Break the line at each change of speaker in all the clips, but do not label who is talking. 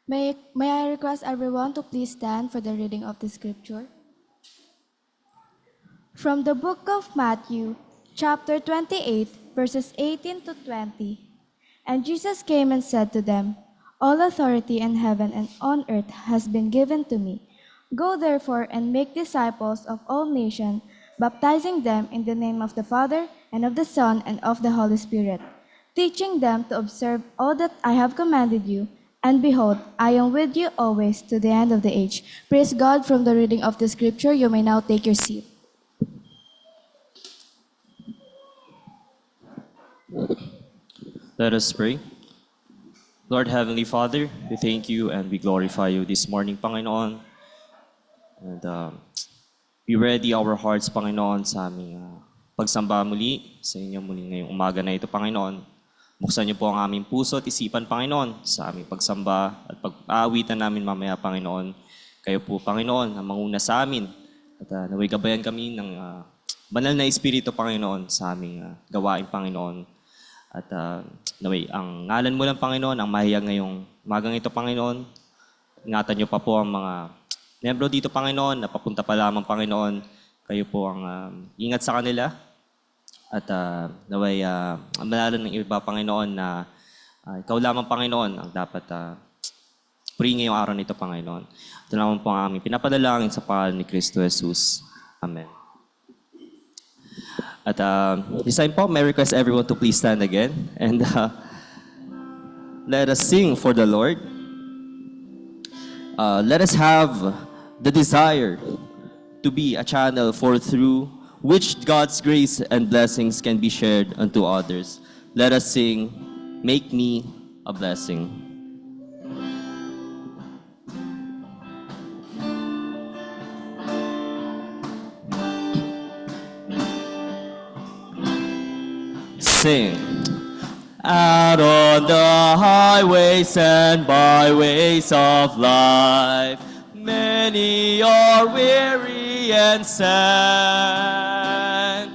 May I request everyone to please stand for the reading of the scripture? From the book of Matthew, chapter 28, verses 18 to 20. And Jesus came and said to them, All authority in heaven and on earth has been given to me. Go therefore and make disciples of all nations, baptizing them in the name of the Father, and of the Son, and of the Holy Spirit, teaching them to observe all that I have commanded you. And behold, I am with you always to the end of the age. Praise God. From the reading of the scripture, you may now take your seat.
Let us pray. Lord Heavenly Father, we thank you and we glorify you this morning, Panginoon. And we ready our hearts, Panginoon, sa aming pagsamba muli sa inyo muli ngayong umaga na ito, Panginoon. Buksan niyo po ang aming puso at isipan, Panginoon, sa aming pagsamba at pag-aawitan namin mamaya, Panginoon. Kayo po, Panginoon, ang manguna sa amin. At naway gabayan kami ng banal na Espiritu, Panginoon, sa aming gawain, Panginoon. At naway, ang ngalan mo lang, Panginoon, ang mahiyag ngayong umagang ito, Panginoon. Ingatan niyo pa po ang mga membro dito, Panginoon, na papunta pa lamang, Panginoon. Kayo po ang ingat sa kanila. At naway, ang malalan ng iba, Panginoon, na ikaw lamang, Panginoon, ang dapat purihin ngayong araw nito, Panginoon. Ito lamang po ang aming pinapadalangin sa pangalan ni Kristo Jesus. Amen. At this time po, may request everyone to please stand again. And let us sing for the Lord. Let us have the desire to be a channel for through which God's grace and blessings can be shared unto others. Let us sing, Make Me a Blessing. Sing. Out on the highways and byways of life, many are weary and sad.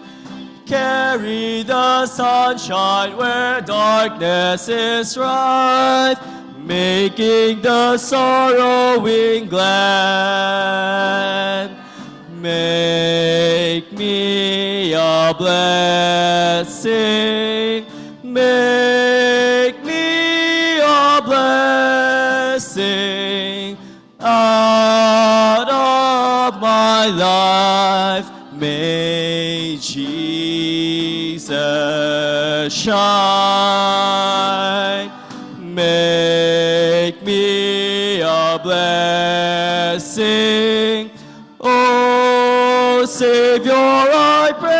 Carry the sunshine where darkness is rife, making the sorrowing glad. Make me a blessing. Make me a blessing out of my life. May Jesus shine. Make me a blessing. Oh, Savior, I pray,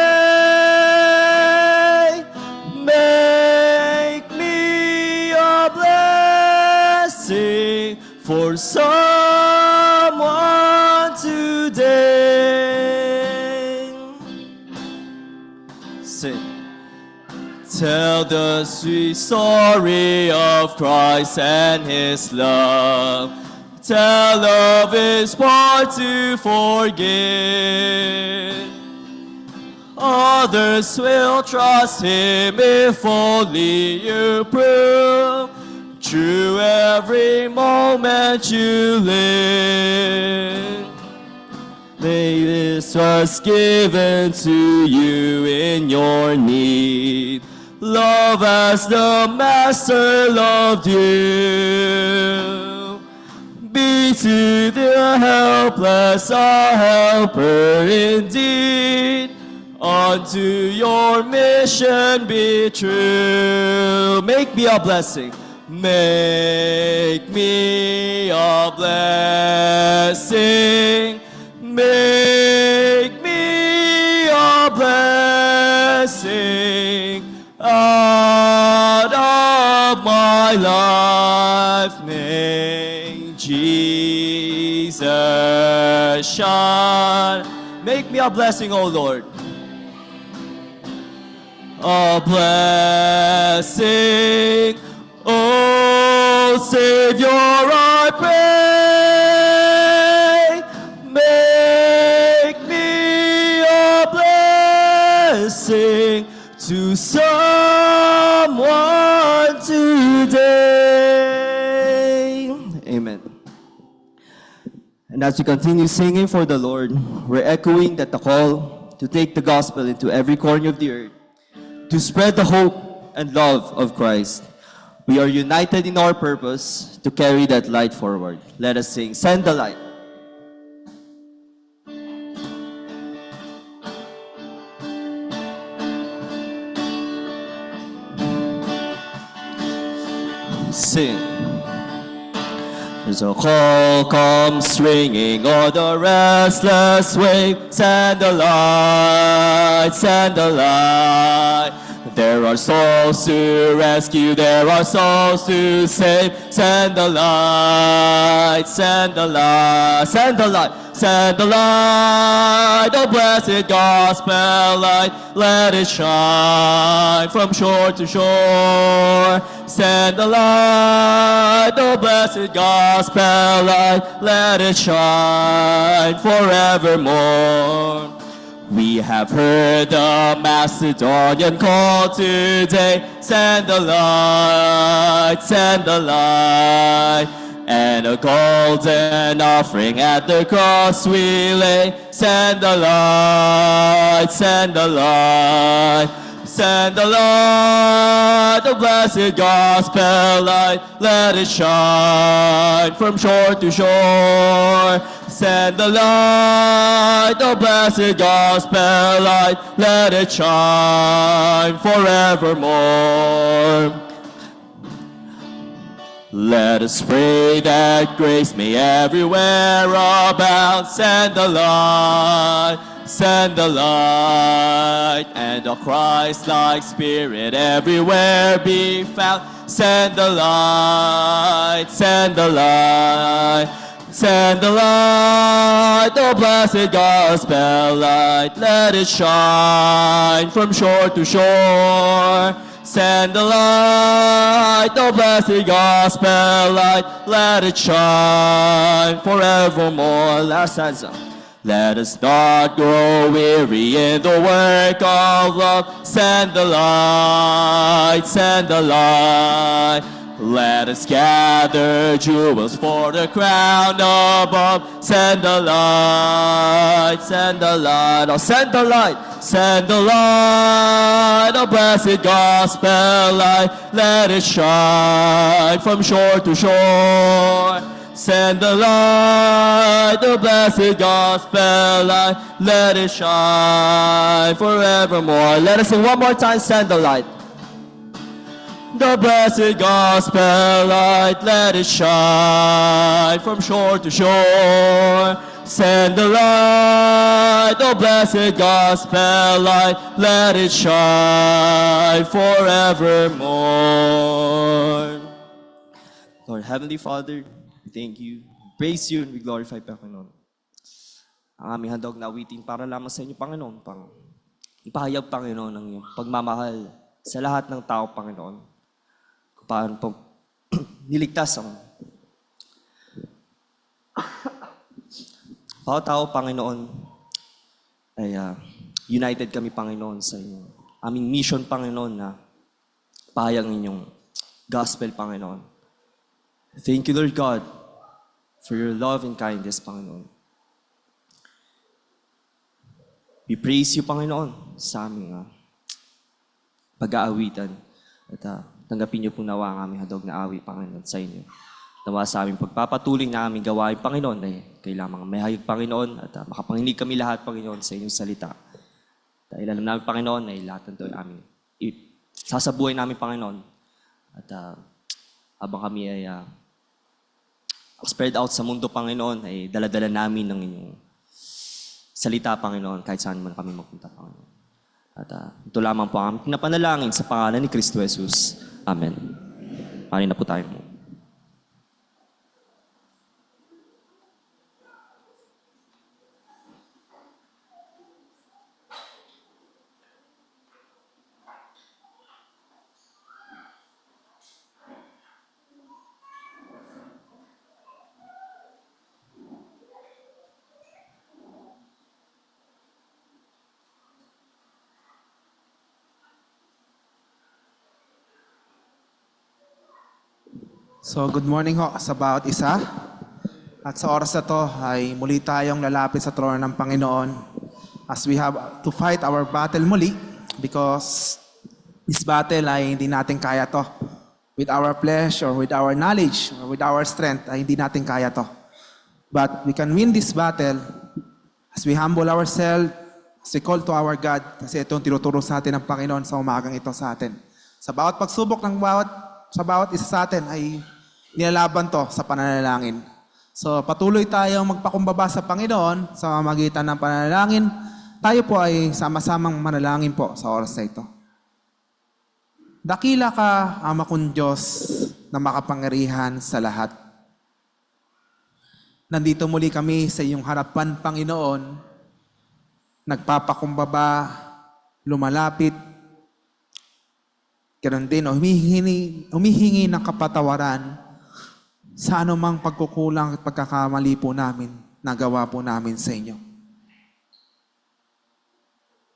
make me a blessing for someone today. Sing. Tell the sweet story of Christ and His love. Tell of His power to forgive. Others will trust Him if only you prove through every moment you live. May this trust given to you in your need. Love as the Master loved you. Be to the helpless a helper indeed. Unto your mission be true. Make me a blessing. Make me a blessing. Make me a blessing out of my life. May Jesus shine. Make me a blessing, O Lord. A blessing, oh Savior, I pray. Make me a blessing to someone today. Amen.
And as we continue singing for the Lord, we're echoing that the call to take the gospel into every corner of the earth, to spread the hope and love of Christ. We are united in our purpose to carry that light forward. Let us sing, Send the Light. Sing. As a call comes ringing o'er the restless wave, send the light, send the light. There are souls to rescue, there are souls to save. Send the light, send the light, send the light, send the light, the blessed gospel light. Let it shine from shore to shore. Send the light, the blessed gospel light. Let it shine forevermore. We have heard the Macedonian call today. Send the light, send the light. And a golden offering at the cross we lay. Send the light, send the light. Send the light, the blessed gospel light. Let it shine from shore to shore. Send the light, the blessed gospel light. Let it shine forevermore. Let us pray that grace may everywhere abound. Send the light, send the light, and a Christ-like spirit everywhere be found. Send the light, send the light, send the light, the blessed gospel light. Let it shine from shore to shore. Send the light, the blessed gospel light. Let it shine forevermore. Last stanza. Let us not grow weary in the work of love. Send the light, send the light. Let us gather jewels for the crown above. Send the light, send the light. Oh, send the light, send the light. The blessed gospel light. Let it shine from shore to shore. Send the light, the blessed gospel light. Let it shine forevermore. Let us sing one more time, send the light. The blessed gospel light, let it shine from shore to shore. Send the light, the blessed gospel light, let it shine forevermore. Lord, Heavenly Father, we thank you, praise you, and we glorify, Panginoon. Ang aming handog na awitin para lamang sa inyo, Panginoon, pang ipahayag, Panginoon, ang iyong pagmamahal sa lahat ng tao, Panginoon. Kung paano po niligtas ang bawat tao, Panginoon, ay united kami, Panginoon, sa inyong aming mission, Panginoon, na pahayag ng inyong gospel, Panginoon. Thank you, Lord God, for your love and kindness, Panginoon. We praise you, Panginoon, sa aming pag-aawitan. At tanggapin niyo po nawa ang aming handog na awi, Panginoon, sa inyo. Nawa sa aming pagpapatuloy na aming gawain, Panginoon, ay kailangan may hayag, Panginoon, at makapanginig kami lahat, Panginoon, sa inyong salita. Dahil alam namin, Panginoon, ay lahat ng ito ay aming sasabuhay namin, Panginoon. At habang kami ay spread out sa mundo, Panginoon, ay daladala namin ng inyong salita, Panginoon, kahit saan man kami magpunta, Panginoon. At ito lamang po ang aming pinapanalangin sa pangalan ni Kristo Jesus. Amen. Marin na po tayo mo.
So, good morning ho sa bawat isa. At sa oras na to ay muli tayong lalapit sa trono ng Panginoon as we have to fight our battle muli because this battle ay hindi natin kaya to. With our flesh or with our knowledge or with our strength ay hindi natin kaya to. But we can win this battle as we humble ourselves, as we call to our God kasi ito ang tinuturo sa atin ng Panginoon sa umagang ito sa atin. Sa bawat pagsubok ng sa bawat isa sa atin ay nilalaban to sa pananalangin. So patuloy tayong magpakumbaba sa Panginoon sa magitan ng pananalangin. Tayo po ay sama-samang manalangin po sa oras na ito. Dakila ka, Ama kong Diyos, na makapangyarihan sa lahat. Nandito muli kami sa iyong harapan, Panginoon, nagpapakumbaba, lumalapit, ganoon din, humihingi ng kapatawaran sa anumang pagkukulang at pagkakamali po namin, nagawa po namin sa inyo.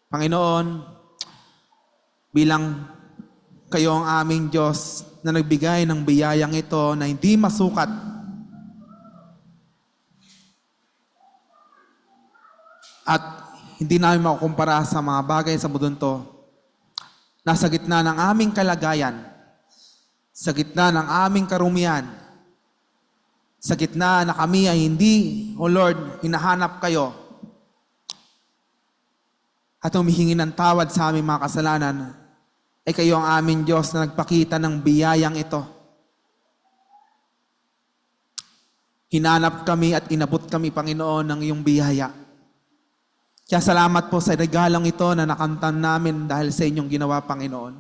Panginoon, bilang kayo ang aming Diyos na nagbigay ng biyayang ito na hindi masukat, at hindi namin makukumpara sa mga bagay sa mundong to, nasa gitna ng aming kalagayan, sa gitna ng aming karumian, sa gitna na kami ay hindi, O Lord, hinahanap kayo at humihingi ng tawad sa aming mga kasalanan, ay kayo ang aming Diyos na nagpakita ng biyayang ito. Hinanap kami at inabot kami, Panginoon, ng iyong biyaya. Kaya salamat po sa regalong ito na nakamtan namin dahil sa inyong ginawa, Panginoon.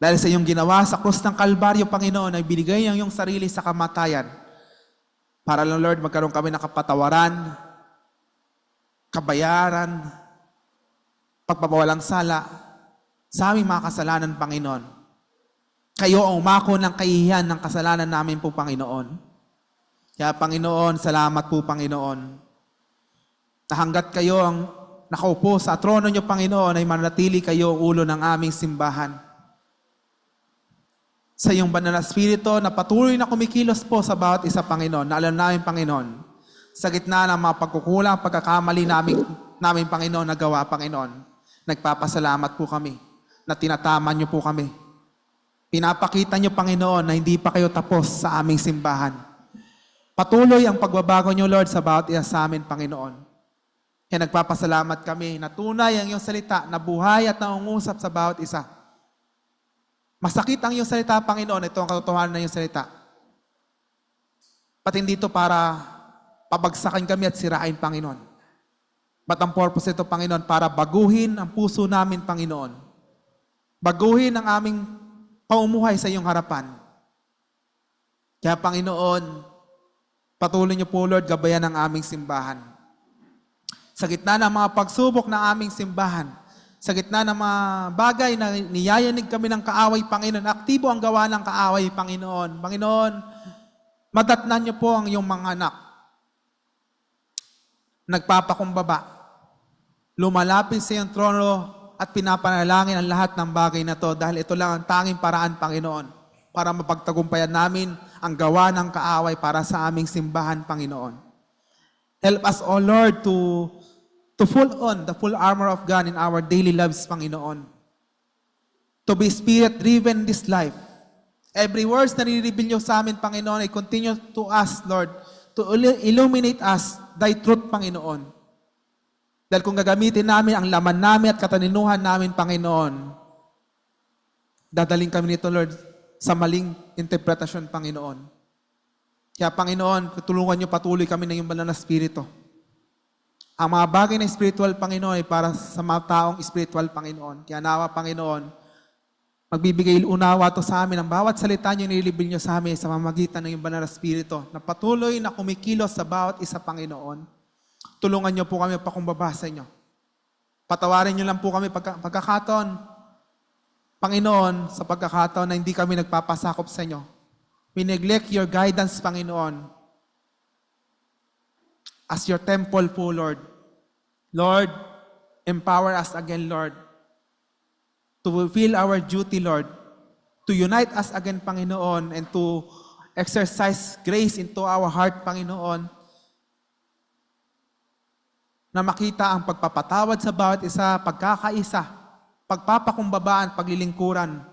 Dahil sa iyong ginawa sa krus ng Kalbaryo, Panginoon, ay binigay ang iyong sarili sa kamatayan. Para lang, Lord, magkaroon kami ng kapatawaran, kabayaran, pagpapawalang sala sa aming mga kasalanan, Panginoon. Kayo ang umako ng kahihiyan ng kasalanan namin po, Panginoon. Kaya, Panginoon, salamat po, Panginoon. Na hanggat kayo ang nakaupo sa trono niyo, Panginoon, ay manatili kayo ang ulo ng aming simbahan. Sa iyong banal na Espiritu na patuloy na kumikilos po sa bawat isa, Panginoon, na alam namin, Panginoon, sa gitna ng mga pagkukulang, pagkakamali namin, Panginoon, nagawa, Panginoon, nagpapasalamat po kami na tinatama niyo po kami. Pinapakita niyo, Panginoon, na hindi pa kayo tapos sa aming simbahan. Patuloy ang pagbabago niyo, Lord, sa bawat isa sa amin, Panginoon. Kaya nagpapasalamat kami na tunay ang iyong salita na buhay at nangungusap sa bawat isa. Masakit ang iyong salita, Panginoon. Ito ang katotohanan ng iyong salita. Pati hindi ito para pabagsakin kami at sirain, Panginoon. But ang purpose ito, Panginoon, para baguhin ang puso namin, Panginoon. Baguhin ang aming pamumuhay sa iyong harapan. Kaya, Panginoon, patuloy niyo po, Lord, gabayan ang aming simbahan. Sa gitna ng mga pagsubok ng aming simbahan, sa gitna ng mga bagay na niyayanig kami ng kaaway, Panginoon, aktibo ang gawa ng kaaway, Panginoon. Panginoon, madatnan niyo po ang iyong mga anak. Nagpapakumbaba, lumalapit sa iyong trono at pinapanalangin ang lahat ng bagay na to dahil ito lang ang tanging paraan, Panginoon, para mapagtagumpayan namin ang gawa ng kaaway para sa aming simbahan, Panginoon. Help us, O Lord, to full on the full armor of God in our daily lives, Panginoon. To be Spirit-driven in this life. Every words na nire-reveal niyo sa amin, Panginoon, ay continue to us, Lord, to illuminate us, thy truth, Panginoon. Dahil kung gagamitin namin ang laman namin at kataninuhan namin, Panginoon, dadaling kami nito, Lord, sa maling interpretasyon, Panginoon. Kaya, Panginoon, tulungan niyo patuloy kami ng iyong banal na Espiritu. Ang mga bagay na spiritual, Panginoon, ay para sa mga taong spiritual, Panginoon. Kaya nawa, Panginoon, magbibigay unawa to sa amin ang bawat salita niyo nililibil niyo sa amin sa mamagitan ng iyong banal na Espiritu na patuloy na kumikilos sa bawat isa, Panginoon. Tulungan niyo po kami pakumbaba sa inyo. Patawarin niyo lang po kami pagkakataon, Panginoon, sa pagkakataon na hindi kami nagpapasakop sa inyo. We neglect your guidance, Panginoon, as your temple po, Lord. Lord, empower us again, Lord, to fulfill our duty, Lord, to unite us again, Panginoon, and to exercise grace into our heart, Panginoon, na makita ang pagpapatawad sa bawat isa, pagkakaisa, pagpapakumbabaan, paglilingkuran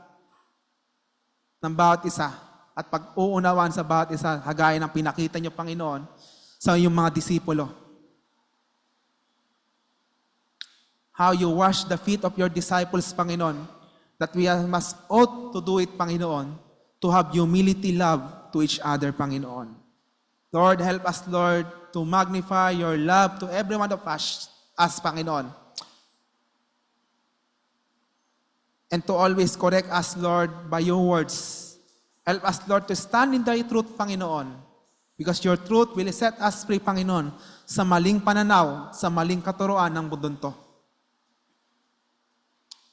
ng bawat isa, at pag-uunawaan sa bawat isa, kagaya ng pinakita niyo, Panginoon, sa iyong mga disipulo. How you wash the feet of your disciples, Panginoon, that we must ought to do it, Panginoon, to have humility, love to each other, Panginoon. Lord, help us, Lord, to magnify your love to every one of us, Panginoon. And to always correct us, Lord, by your words. Help us, Lord, to stand in thy truth, Panginoon. Because your truth will set us free, Panginoon, sa maling pananaw, sa maling katuruan ng mundong to.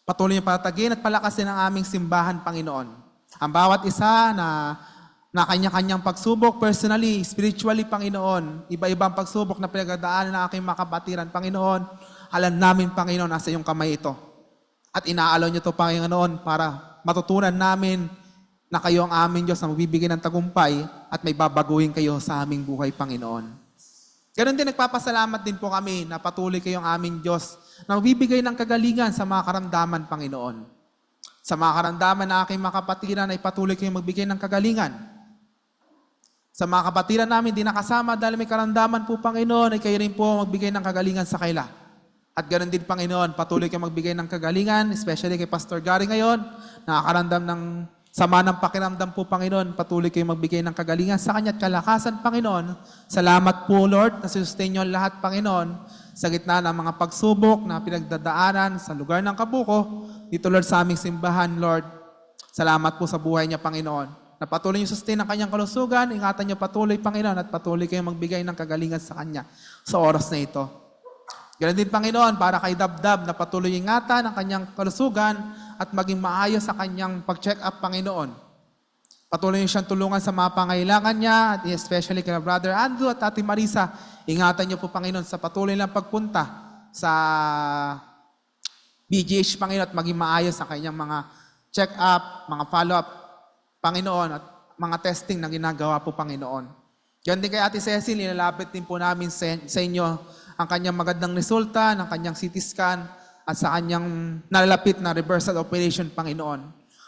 Patuloy niyo patagin at palakasin ang aming simbahan, Panginoon. Ang bawat isa na kanya-kanyang pagsubok, personally, spiritually, Panginoon, iba-ibang pagsubok na pinagdadaanan ng aking mga kapatiran, Panginoon, alam namin, Panginoon, nasa iyong kamay ito. At inaalaw niyo ito, Panginoon, para matutunan namin na kayo ang aming Diyos na magbibigay ng tagumpay at may babaguhin kayo sa aming buhay, Panginoon. Ganon din, nagpapasalamat din po kami na patuloy kayong aming Diyos na magbibigay ng kagalingan sa mga karamdaman, Panginoon. Sa mga karamdaman na aking mga kapatiran ay patuloy kayong magbigay ng kagalingan. Sa mga kapatiran namin, di nakasama dahil may karamdaman po, Panginoon, ay kayo rin po magbigay ng kagalingan sa kaila. At ganoon din, Panginoon, patuloy kayo magbigay ng kagalingan, especially kay Pastor Gary ngayon, nakakaramdam ng sama ng pakiramdam po, Panginoon, patuloy kayo magbigay ng kagalingan sa kanya at kalakasan, Panginoon. Salamat po, Lord, na sustain niyo lahat, Panginoon, sa gitna ng mga pagsubok na pinagdadaanan sa lugar ng Kabuko, dito, Lord, sa aming simbahan, Lord. Salamat po sa buhay niya, Panginoon. Na patuloy niyo sustain ang kanyang kalusugan, ingatan niyo patuloy, Panginoon, at patuloy kayong magbigay ng kagalingan sa kanya sa oras na ito. Ganun din, Panginoon, para kay Dabdab na patuloy ingatan ang kanyang kalusugan at maging maayos sa kanyang pag-check up, Panginoon. Patuloy niyo siyang tulungan sa mga pangailangan niya, at especially kay Brother Andrew at Ate Marisa. Ingatan niyo po, Panginoon, sa patuloy lang pagpunta sa BGH, Panginoon, at maging maayos ang kanyang mga check up, mga follow-up, Panginoon, at mga testing na ginagawa po, Panginoon. Ganun din kay Ate Cecil, ilalapit din po namin sa inyo ang kanyang magandang resulta ng kanyang CT scan at sa kanyang nalalapit na reversal operation, Panginoon.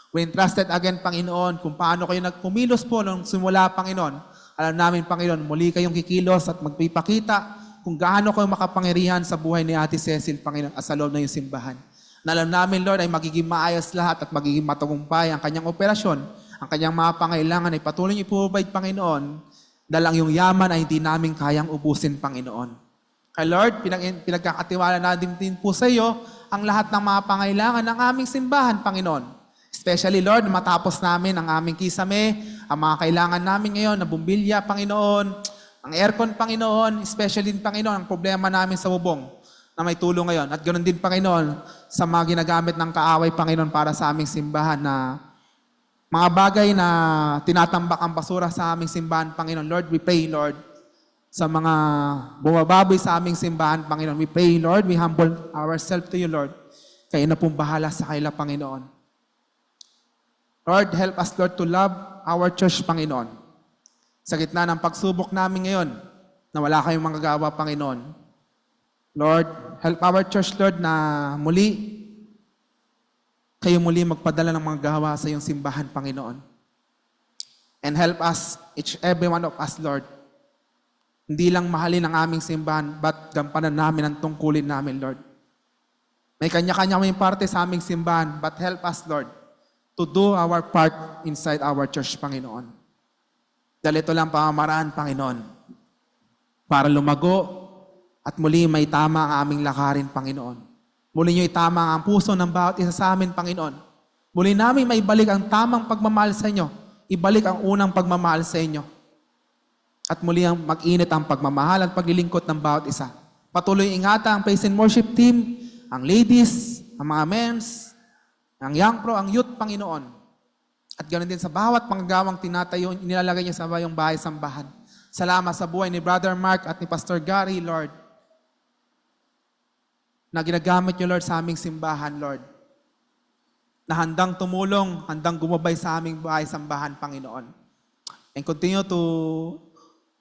We entrusted again, Panginoon, kung paano kayo nagpumilos po nung simula, Panginoon. Alam namin, Panginoon, muli kayong kikilos at magpipakita kung gaano kayo makapangyarihan sa buhay ni Ate Cecil, Panginoon, at sa loob ng iyong simbahan. Na alam namin, Lord, ay magiging maayos lahat at magiging matagumpay ang kanyang operasyon. Ang kanyang mga pangailangan ay patuloy niyo i-provide, Panginoon, dahil ang iyong yaman ay hindi namin kayang ubusin, Panginoon. Kaya Lord, pinagkakatiwala natin din po sa iyo ang lahat ng mga pangailangan ng aming simbahan, Panginoon. Especially, Lord, matapos namin ang aming kisame, ang mga kailangan namin ngayon na bumbilya, Panginoon, ang aircon, Panginoon, especially din, Panginoon, ang problema namin sa bubong na may tulong ngayon. At ganoon din, Panginoon, sa mga ginagamit ng kaaway, Panginoon, para sa aming simbahan na mga bagay na tinatambak ang basura sa aming simbahan, Panginoon. Lord, we pray, Lord, sa mga bumababoy sa aming simbahan, Panginoon. We pray, Lord, we humble ourselves to you, Lord. Kayo na pong bahala sa kaila, Panginoon. Lord, help us, Lord, to love our church, Panginoon. Sa gitna ng pagsubok namin ngayon, na wala kayong magagawa, Panginoon. Lord, help our church, Lord, na muli kayo muli magpadala ng mga gawa sa iyong simbahan, Panginoon. And help us, every one of us, Lord. Hindi lang mahalin ang aming simbahan, but gampanan namin ang tungkulin namin, Lord. May kanya-kanya kaming parte sa aming simbahan, but help us, Lord, to do our part inside our church, Panginoon. Dahil ito lang pamamaraan, Panginoon, para lumago at muli may tama ang aming lakarin, Panginoon. Muli niyo itama ang puso ng bawat isa sa amin, Panginoon. Muli namin maibalik ang tamang pagmamahal sa inyo. Ibalik ang unang pagmamahal sa inyo. At muli ang mag-init ang pagmamahal at paglilingkod ng bawat isa. Patuloy ingatan ang praise and worship team, ang ladies, ang mga men's, ang young pro, ang youth, Panginoon. At ganoon din sa bawat panggagawang tinatayo, nilalagay niya sa bayong bahay-sambahan. Salamat sa buhay ni Brother Mark at ni Pastor Gary, Lord, na ginagamit niyo, Lord, sa aming simbahan, Lord. Na handang tumulong, handang gumabay sa aming bahay-sambahan, Panginoon. And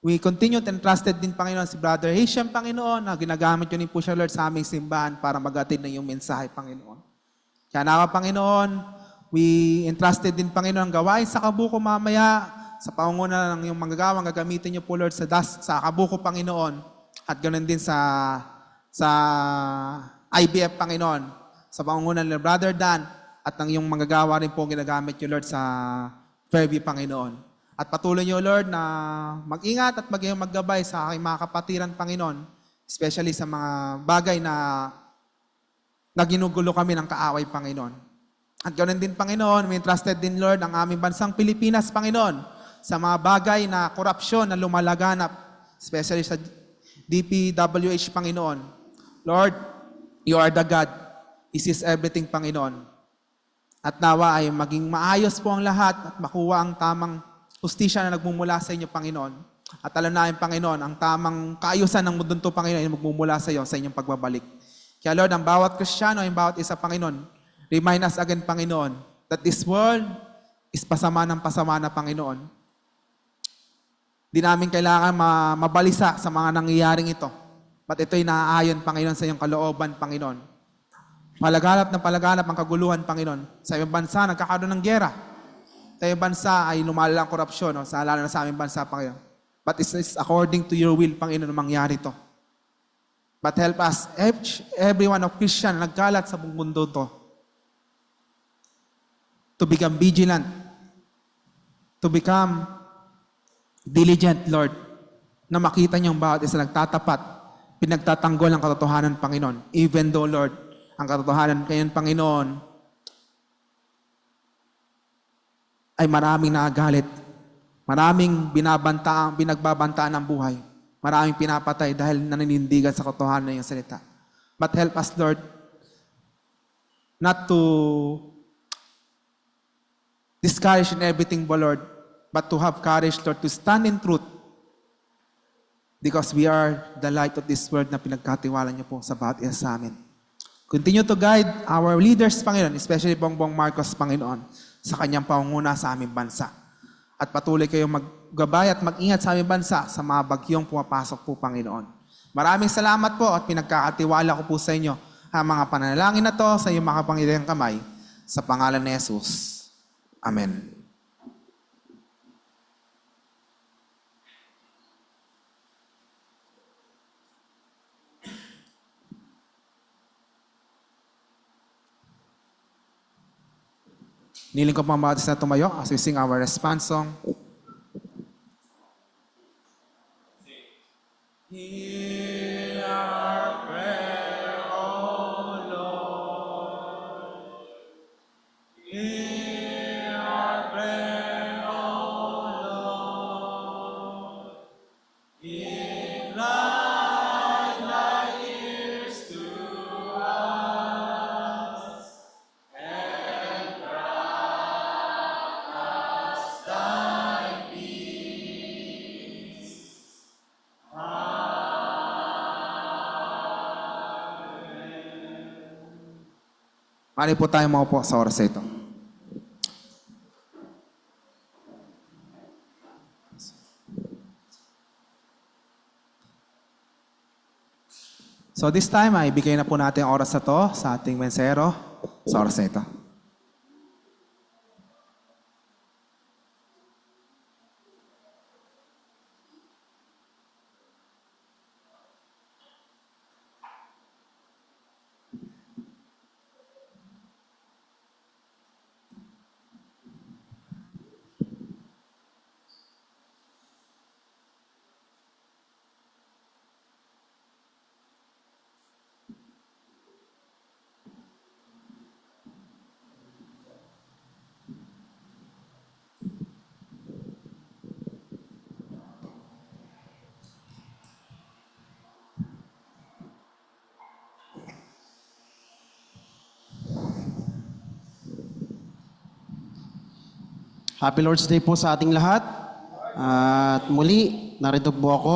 we continue to entrusted din, Panginoon, si Brother Haitian, Panginoon, na ginagamit yun din po siya, Lord, sa aming simbahan para mag-atid ng iyong mensahe, Panginoon. Kaya nawa, Panginoon, we entrusted din, Panginoon, ang gawain sa Kabuko mamaya, sa pangunguna ng iyong manggagawang gagamitin niyo po, Lord, sa Kabuko, Panginoon, at ganoon din sa IBF, Panginoon, sa pangunguna ni Brother Dan, at ng iyong manggagawa rin po ginagamit niyo, Lord, sa Fairview, Panginoon. At patuloy niyo, Lord, na mag-ingat at maggabay sa aking mga kapatiran, Panginoon, especially sa mga bagay na ginugulo kami ng kaaway, Panginoon. At ganoon din, Panginoon, may entrusted din, Lord, ang aming bansang Pilipinas, Panginoon, sa mga bagay na korupsyon na lumalaganap, especially sa DPWH, Panginoon. Lord, you are the God. This is everything, Panginoon. At nawa ay maging maayos po ang lahat at makuha ang tamang hustisya na nagmumula sa inyo, Panginoon. At alam namin, Panginoon, ang tamang kaayusan ng mundo to, Panginoon, ay magmumula sa iyo sa inyong pagbabalik. Kaya, Lord, ang bawat Kristiyano, ang bawat isa, Panginoon, remind us again, Panginoon, that this world is pasama na, Panginoon. Di namin kailangan mabalisa sa mga nangyayaring ito. But ito'y naaayon, Panginoon, sa iyong kalooban, Panginoon. Palaganap ang kaguluhan, Panginoon. Sa iyong bansa, nagkakaroon ng gyera. Sa iyong bansa ay lumalala ang korupsyon, no? Lalo na sa aming bansa, Panginoon. But it is according to your will, Panginoon, na mangyari ito. But help us, everyone of Christian na nagkalat sa buong mundo to, to become vigilant, to become diligent, Lord, na makita niyong bawat isa nagtatapat, pinagtatanggol ang katotohanan, Panginoon. Even though, Lord, ang katotohanan kayon, Panginoon, ay maraming nagalit, maraming binagbabantaan ng buhay, maraming pinapatay dahil naninindigan sa katotohanan ng iyong salita. But help us, Lord, not to discourage in everything, Lord, but to have courage, Lord, to stand in truth because we are the light of this world na pinagkatiwala niyo po sa bawat isa sa amin. Continue to guide our leaders, Panginoon, especially Bongbong Marcos, Panginoon, sa kanyang pangunguna sa aming bansa. At patuloy kayong maggabay at mag-ingat sa aming bansa sa mga bagyong pumapasok po, Panginoon. Maraming salamat po at pinagkakatiwala ko po sa inyo ang mga panalangin na to sa iyong makapangyarihang kamay sa pangalan ni Jesus. Amen. Niling ko pang bawat isa na tumayo as we sing our response song. Hear our prayer, O Lord. Hear our prayer, O Lord. Give light thy ears to us, and grant us thy peace. Mari po tayo maupo sa oras na ito. So this time ay bigay na po natin ang oras na to sa ating mensero sa oras na ito.
Happy Lord's Day po sa ating lahat. At muli, narito po ako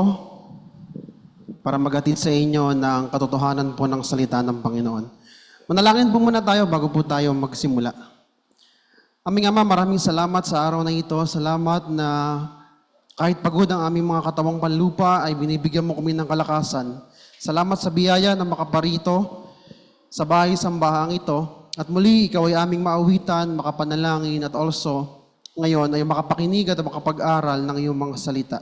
para maghatid sa inyo ng katotohanan po ng salita ng Panginoon. Manalangin po muna tayo bago po tayo magsimula. Aming Ama, maraming salamat sa araw na ito. Salamat na Kahit pagod ang aming mga katawang panlupa, ay binibigyan mo kami ng kalakasan. Salamat sa biyaya na makaparito sa bahay-sambahang ito. At muli, ikaw ay aming maawitan, makapanalangin, at also, ngayon ay makapakinig at makapag-aral ng iyong mga salita.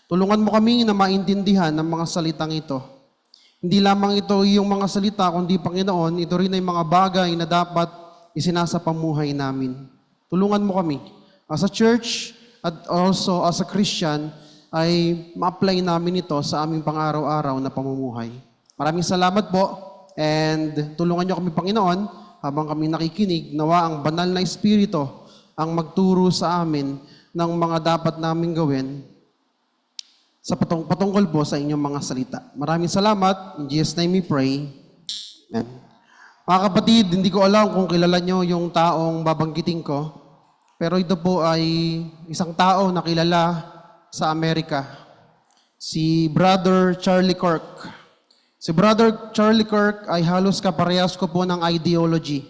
Tulungan mo kami na maintindihan ng mga salitang ito. Hindi lamang ito iyong mga salita, kundi Panginoon, ito rin ay mga bagay na dapat isinasapamuhay namin. Tulungan mo kami. As a church, at also as a Christian, ay ma-apply namin ito sa aming pang-araw-araw na pamumuhay. Maraming salamat po, and tulungan niyo kami, Panginoon, habang kami nakikinig, nawa ang banal na Espiritu ang magturo sa amin ng mga dapat namin gawin sa patungkol po sa inyong mga salita. Maraming salamat. In Jesus' name we pray. Amen. Mga kapatid, hindi ko alam kung kilala niyo yung taong babanggitin ko, pero ito po ay isang tao na kilala sa Amerika, si Brother Charlie Kirk. Si Brother Charlie Kirk ay halos kaparehas ko po ng ideology.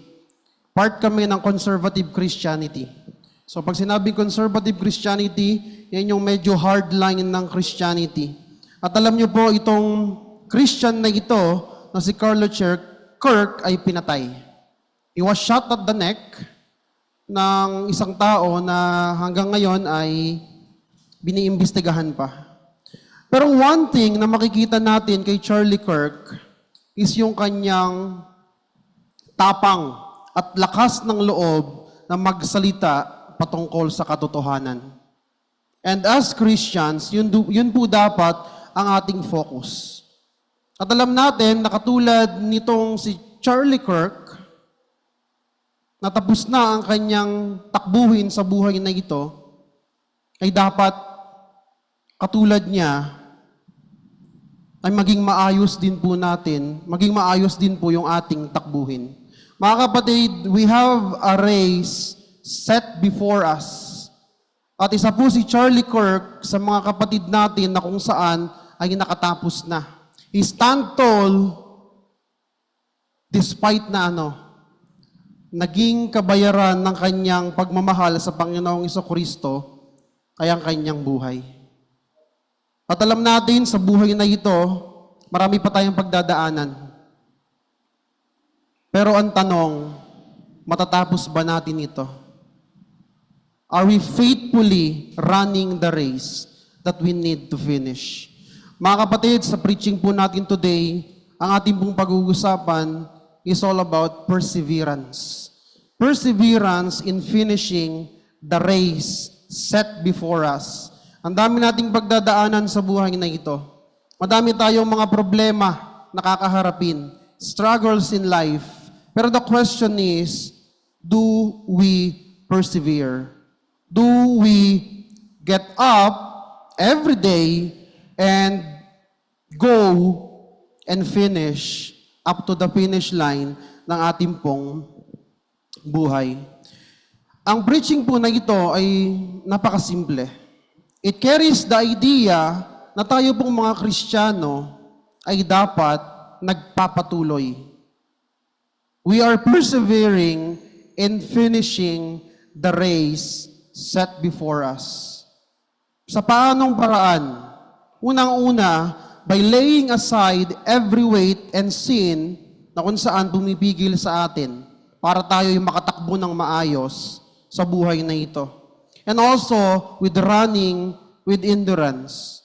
Part kami ng conservative Christianity. So pag sinabing conservative Christianity, yan yung medyo hardline ng Christianity. At alam niyo po, itong Christian na ito, na si Carlo Kirk ay pinatay. He was shot at the neck ng isang tao na hanggang ngayon ay biniimbestigahan pa. Pero one thing na makikita natin kay Charlie Kirk is yung kanyang tapang at lakas ng loob na magsalita patungkol sa katotohanan. And as Christians, yun po dapat ang ating focus. At alam natin na katulad nitong si Charlie Kirk, natapos na ang kanyang takbuhin sa buhay na ito, ay dapat katulad niya ay maging maayos din po natin, maging maayos din po yung ating takbuhin. Mga kapatid, we have a race set before us. At isa po si Charlie Kirk sa mga kapatid natin na kung saan ay nakatapos na. He stand tall despite na naging kabayaran ng kanyang pagmamahal sa Panginoong Jesucristo ay ang kanyang buhay. At alam natin sa buhay na ito, marami pa tayong pagdadaanan. Pero ang tanong, matatapos ba natin ito? Are we faithfully running the race that we need to finish? Mga kapatid, sa preaching po natin today, ang ating pong pag-uusapan is all about perseverance. Perseverance in finishing the race set before us. Ang dami nating pagdadaanan sa buhay na ito. Madami tayong mga problema na kakaharapin, struggles in life. Pero the question is, do we persevere? Do we get up every day and go and finish up to the finish line ng ating pong buhay? Ang preaching po na ito ay napakasimple. It carries the idea na tayo pong mga Kristiyano ay dapat nagpapatuloy. We are persevering in finishing the race set before us. Sa paanong paraan? Unang-una, by laying aside every weight and sin na kung saan pumipigil sa atin para tayo yung makatakbo ng maayos sa buhay na ito. And also, with running with endurance.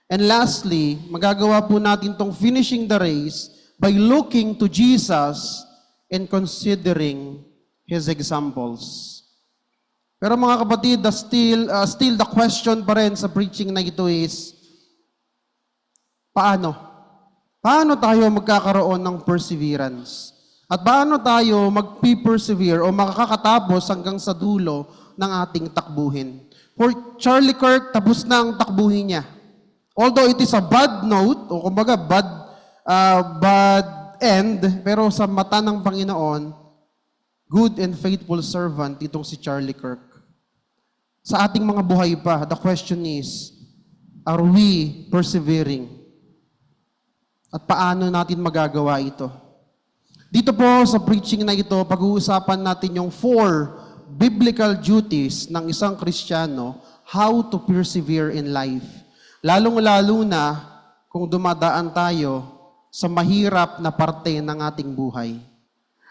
And lastly, magagawa po natin tong finishing the race by looking to Jesus and considering His examples. Pero mga kapatid, still the question pa rin sa preaching na ito is, paano? Paano tayo magkakaroon ng perseverance? At paano tayo mag-persevere o makakatapos hanggang sa dulo ng ating takbuhin? For Charlie Kirk, tapos na ang takbuhin niya. Although it is a bad note, o kumbaga bad end, pero sa mata ng Panginoon, good and faithful servant itong si Charlie Kirk. Sa ating mga buhay pa, the question is, are we persevering? At paano natin magagawa ito? Dito po sa preaching na ito, pag-uusapan natin yung 4 biblical duties ng isang Kristiyano how to persevere in life. Lalong-lalo na kung dumadaan tayo sa mahirap na parte ng ating buhay.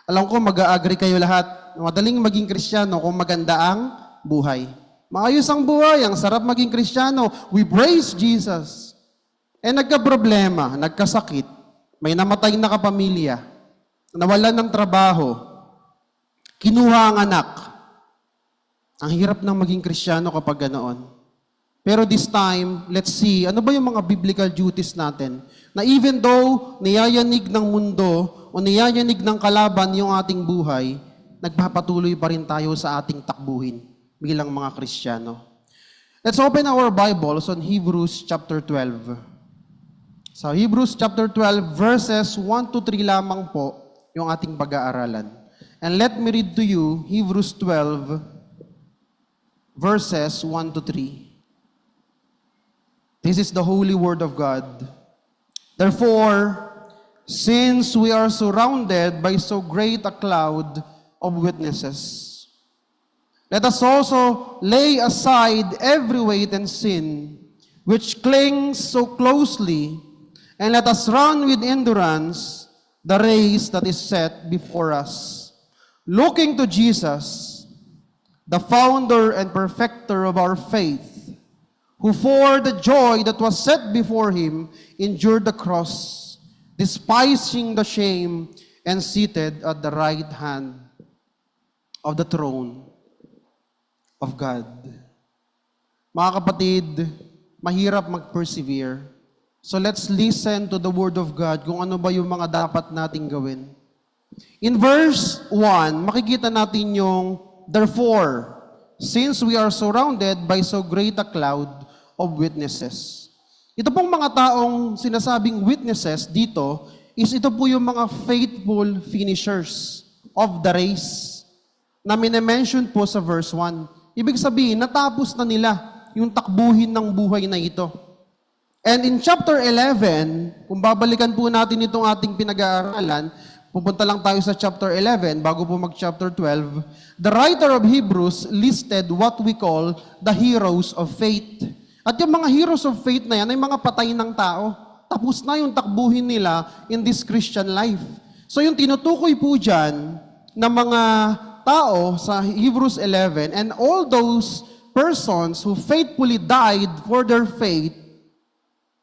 Alam ko, mag-a-agree kayo lahat. Madaling maging Kristiyano kung maganda ang buhay. Maayos ang buhay, ang sarap maging Kristiyano. We praise Jesus. Nagka-problema, nagkasakit, may namatay na kapamilya, nawalan ng trabaho, kinuha ang anak. Ang hirap ng maging Kristiyano kapag ganoon. Pero this time, let's see, ano ba yung mga biblical duties natin? Na even though niyayanig ng mundo o niyayanig ng kalaban yung ating buhay, nagpapatuloy pa rin tayo sa ating takbuhin bilang mga Kristiyano. Let's open our Bibles on Hebrews chapter 12. Sa Hebrews chapter 12, verses 1 to 3 lamang po yung ating pag-aaralan. And let me read to you Hebrews 12, verses 1 to 3. This is the holy word of God. Therefore, since we are surrounded by so great a cloud of witnesses, let us also lay aside every weight and sin which clings so closely, and let us run with endurance the race that is set before us, looking to Jesus, the founder and perfecter of our faith, who for the joy that was set before him endured the cross, despising the shame, and seated at the right hand of the throne of God. Mga kapatid, mahirap mag-persevere. So let's listen to the Word of God kung ano ba yung mga dapat nating gawin. In verse 1, makikita natin yung, therefore, since we are surrounded by so great a cloud of witnesses. Ito pong mga taong sinasabing witnesses dito is ito po yung mga faithful finishers of the race na mine-mention po sa verse 1. Ibig sabihin, natapos na nila yung takbuhin ng buhay na ito. And in chapter 11, kung babalikan po natin itong ating pinag-aaralan, pupunta lang tayo sa chapter 11 bago po mag-chapter 12, the writer of Hebrews listed what we call the heroes of faith. At yung mga heroes of faith na yan ay mga patay ng tao. Tapos na yung takbuhin nila in this Christian life. So yung tinutukoy po dyan na mga tao sa Hebrews 11 and all those persons who faithfully died for their faith,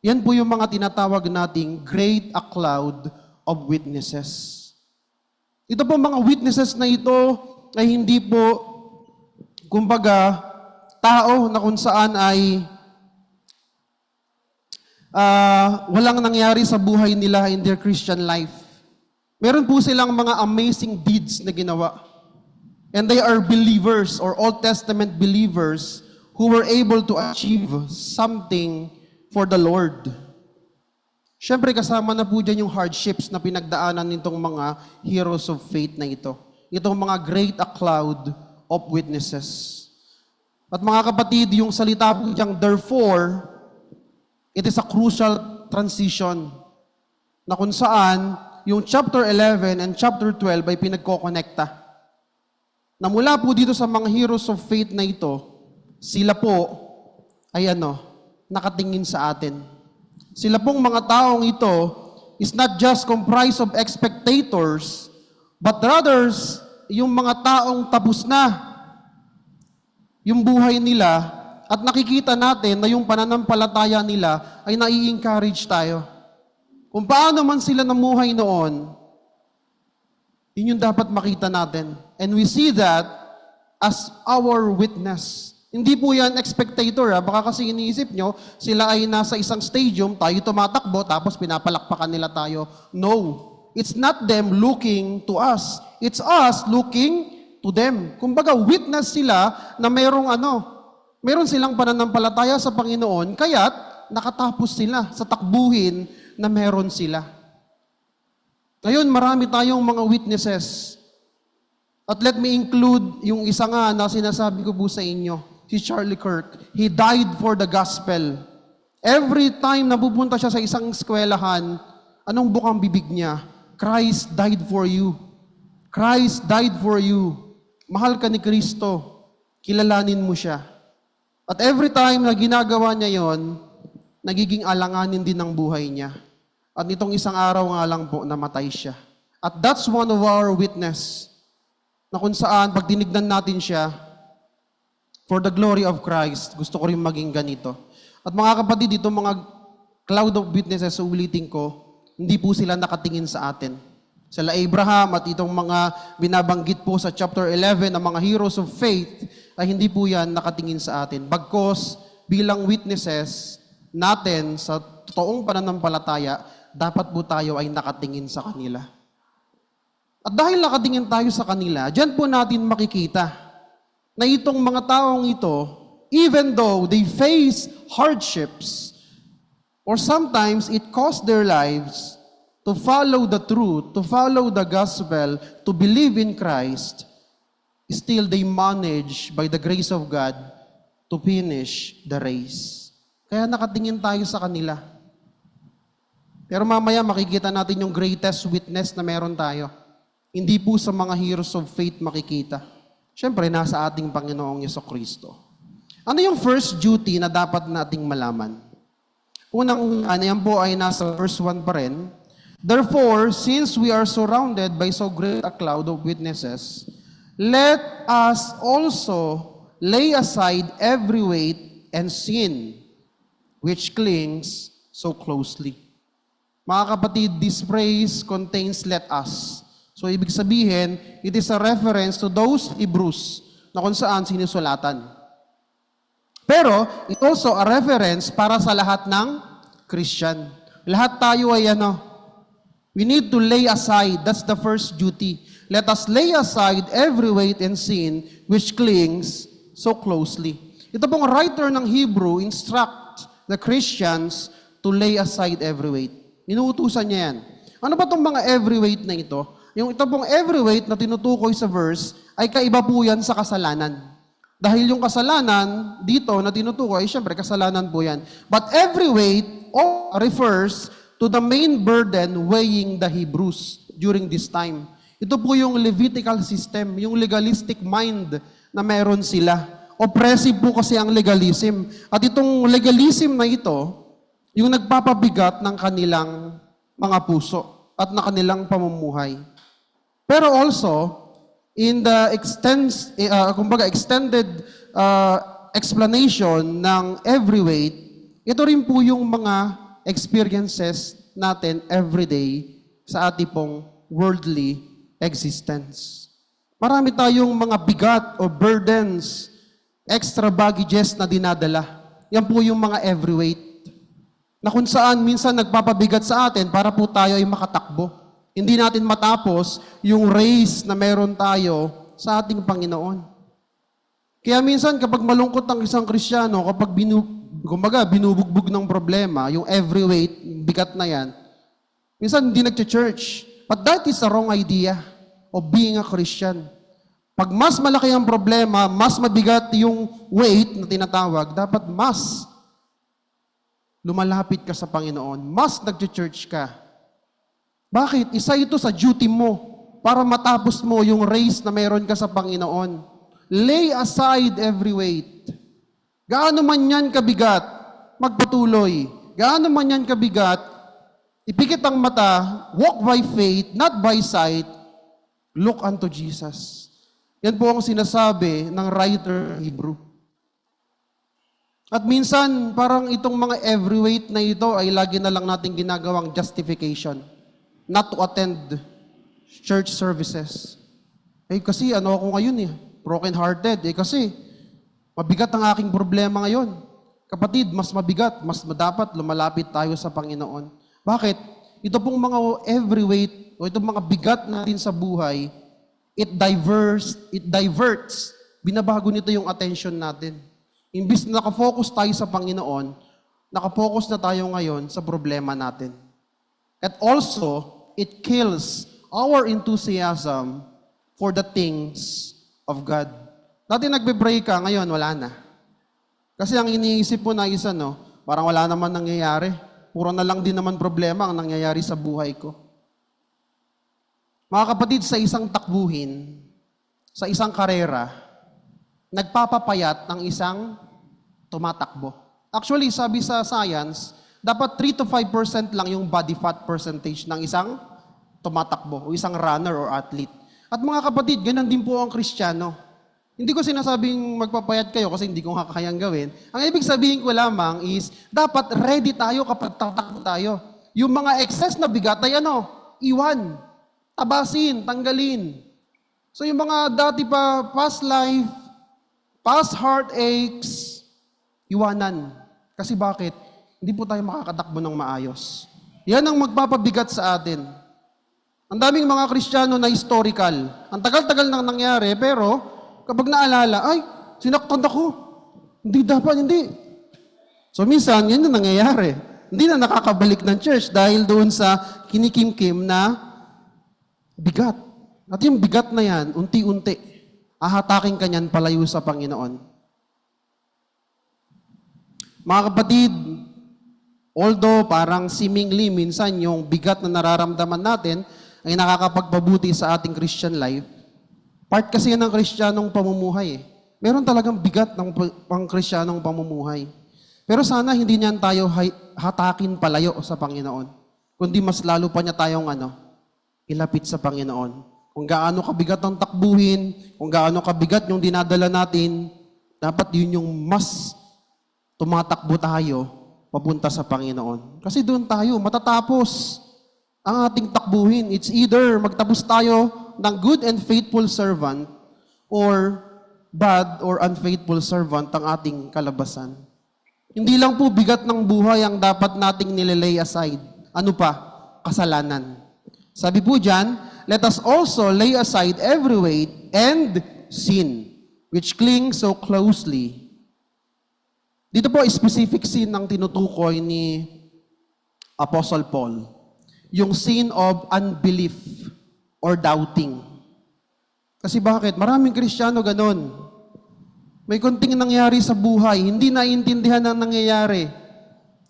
yan po yung mga tinatawag nating great a cloud of witnesses. Ito po mga witnesses na ito ay hindi po, kumbaga, tao na kung saan ay walang nangyari sa buhay nila in their Christian life. Meron po silang mga amazing deeds na ginawa. And they are believers or Old Testament believers who were able to achieve something for the Lord. Siyempre, kasama na po dyan yung hardships na pinagdaanan nitong mga heroes of faith na ito. Itong mga great a cloud of witnesses. At mga kapatid, yung salita po diyang therefore, it is a crucial transition na kung saan yung chapter 11 and chapter 12 ay pinagkokonekta. Na mula po dito sa mga heroes of faith na ito, sila po ay nakatingin sa atin. Sila pong mga taong ito is not just comprised of spectators, but rather yung mga taong tapos na yung buhay nila at nakikita natin na yung pananampalataya nila ay nai-encourage tayo. Kung paano man sila namuhay noon, yun yung dapat makita natin. And we see that as our witness. Hindi po yan spectator. Baka kasi iniisip nyo, sila ay nasa isang stadium, tayo tumatakbo, tapos pinapalakpakan nila tayo. No. It's not them looking to us. It's us looking to them. Kumbaga, witness sila na meron silang pananampalataya sa Panginoon, kaya't nakatapos sila sa takbuhin na meron sila. Ngayon, marami tayong mga witnesses. At let me include yung isa nga na sinasabi ko po sa inyo, si Charlie Kirk. He died for the gospel. Every time na pupunta siya sa isang eskwelahan, anong bukang bibig niya? Christ died for you. Christ died for you. Mahal ka ni Kristo. Kilalanin mo siya. At every time na ginagawa niya yon, nagiging alanganin din ng buhay niya. At nitong isang araw nga lang po, namatay siya. At that's one of our witness, na kung saan, pag tinignan natin siya, for the glory of Christ, gusto ko rin maging ganito. At mga kapatid, itong mga cloud of witnesses, ulitin ko, hindi po sila nakatingin sa atin. Sila Abraham at itong mga binabanggit po sa chapter 11 ng mga heroes of faith, ay hindi po yan nakatingin sa atin. Bagkos, bilang witnesses natin sa totoong pananampalataya, dapat po tayo ay nakatingin sa kanila. At dahil nakatingin tayo sa kanila, dyan po natin makikita na itong mga taong ito, even though they face hardships, or sometimes it cost their lives to follow the truth, to follow the gospel, to believe in Christ, still they manage by the grace of God to finish the race. Kaya nakatingin tayo sa kanila. Pero mamaya makikita natin yung greatest witness na meron tayo. Hindi po sa mga heroes of faith makikita. Siyempre, nasa ating Panginoong Yesukristo. Ano yung first duty na dapat nating malaman? Unang, yan po ay nasa verse 1 pa rin. Therefore, since we are surrounded by so great a cloud of witnesses, let us also lay aside every weight and sin which clings so closely. Mga kapatid, this phrase contains let us. So, ibig sabihin, it is a reference to those Hebrews na kung saan sinusulatan. Pero, it also a reference para sa lahat ng Christian. Lahat tayo ay we need to lay aside. That's the first duty. Let us lay aside every weight and sin which clings so closely. Ito pong writer ng Hebrew instruct the Christians to lay aside every weight. Inuutusan niya yan. Ano ba itong mga every weight na ito? Yung ito pong every weight na tinutukoy sa verse ay kaiba po yan sa kasalanan. Dahil yung kasalanan dito na tinutukoy, syempre kasalanan po yan. But every weight all refers to the main burden weighing the Hebrews during this time. Ito po yung Levitical system, yung legalistic mind na meron sila. Oppressive po kasi ang legalism. At itong legalism na ito, yung nagpapabigat ng kanilang mga puso at na kanilang pamumuhay. Pero also, in the extended explanation ng every weight, ito rin po yung mga experiences natin everyday sa ating pong worldly existence. Marami tayong mga bigat o burdens, extra baggages na dinadala. Yan po yung mga every weight. Na kung saan minsan nagpapabigat sa atin para po tayo ay makatakbo. Hindi natin matapos yung race na meron tayo sa ating Panginoon. Kaya minsan kapag malungkot ang isang Kristiyano, kapag binubugbog ng problema, yung every weight, bigat na yan, minsan hindi nag-church. But that is a wrong idea of being a Christian. Pag mas malaki ang problema, mas mabigat yung weight na tinatawag, dapat mas lumalapit ka sa Panginoon, mas nag-church ka. Bakit? Isa ito sa duty mo para matapos mo yung race na meron ka sa Panginoon. Lay aside every weight. Gaano man yan kabigat, magpatuloy. Gaano man yan kabigat, ipikit ang mata, walk by faith, not by sight, look unto Jesus. Yan po ang sinasabi ng writer Hebrew. At minsan, parang itong mga every weight na ito ay lagi na lang natin ginagawang justification not to attend church services. Kasi ako ngayon broken-hearted. Kasi mabigat ang aking problema ngayon. Kapatid, mas mabigat, mas dapat lumalapit tayo sa Panginoon. Bakit? Ito pong mga every weight o itong mga bigat natin sa buhay, it diverts, binabago nito yung attention natin. Imbis na nakafocus tayo sa Panginoon, nakafocus na tayo ngayon sa problema natin. At also, it kills our enthusiasm for the things of God. Dati nagbe-pray ka, ngayon wala na. Kasi ang iniisip mo na isa, parang wala naman nangyayari. Puro na lang din naman problema ang nangyayari sa buhay ko. Mga kapatid, sa isang takbuhin, sa isang karera, nagpapapayat ng isang tumatakbo. Actually, sabi sa science, dapat 3 to 5% lang yung body fat percentage ng isang tumatakbo o isang runner or athlete. At mga kapatid, ganun din po ang Kristiyano. Hindi ko sinasabing magpapayat kayo kasi hindi ko kakayang gawin. Ang ibig sabihin ko lamang is, dapat ready tayo kapag tatakbo tayo. Yung mga excess na bigat ay iwan, tabasin, tanggalin. So yung mga dati pa, past life, past heartaches, iwanan. Kasi bakit? Hindi po tayo makakatakbo ng maayos. Yan ang magpapabigat sa atin. Ang daming mga Kristiyano na historical. Ang tagal-tagal nang nangyari, pero kapag naalala, ay, sinaktan ako. Hindi dapat, hindi. So minsan, yan na nangyayari. Hindi na nakakabalik ng church dahil doon sa kinikimkim na bigat. At yung bigat na yan, unti-unti, ahatakin ka niyan palayo sa Panginoon. Mga kapatid, although parang seemingly minsan yung bigat na nararamdaman natin ay nakakapagpabuti sa ating Christian life, part kasi yan ng Kristiyanong pamumuhay. Meron talagang bigat ng Kristiyanong pamumuhay. Pero sana hindi niyan tayo hatakin palayo sa Panginoon. Kundi mas lalo pa niya tayong ilapit sa Panginoon. Kung gaano kabigat ang takbuhin, kung gaano kabigat yung dinadala natin, dapat yun yung mas tumatakbo tayo papunta sa Panginoon. Kasi doon tayo matatapos ang ating takbuhin. It's either magtapos tayo ng good and faithful servant or bad or unfaithful servant ang ating kalabasan. Hindi lang po bigat ng buhay ang dapat nating nilelay aside. Ano pa? Kasalanan. Sabi po dyan, let us also lay aside every weight and sin, which clings so closely. Dito po, specific sin ang tinutukoy ni Apostle Paul. Yung sin of unbelief or doubting. Kasi bakit? Maraming Kristiyano ganun. May konting nangyari sa buhay, hindi naiintindihan ang nangyayari.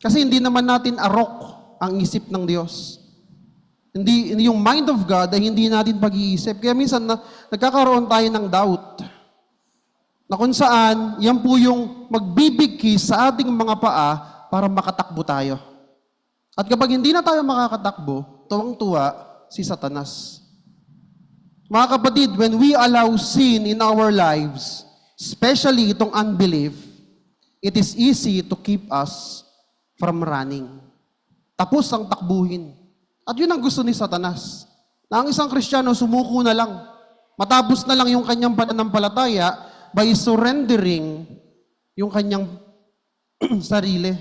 Kasi hindi naman natin arok ang isip ng Diyos. Hindi, yung mind of God ay hindi natin pag-iisip. Kaya minsan nagkakaroon tayo ng doubt. Na kung saan, yan po yung magbibigkis sa ating mga paa para makatakbo tayo. At kapag hindi na tayo makakatakbo, tuwang-tuwa si Satanas. Mga kapatid, when we allow sin in our lives, especially itong unbelief, it is easy to keep us from running. Tapos ang takbuhin. At yun ang gusto ni Satanas. Na ang isang Kristiyano sumuko na lang. Matapos na lang yung kanyang pananampalataya by surrendering yung kanyang sarili.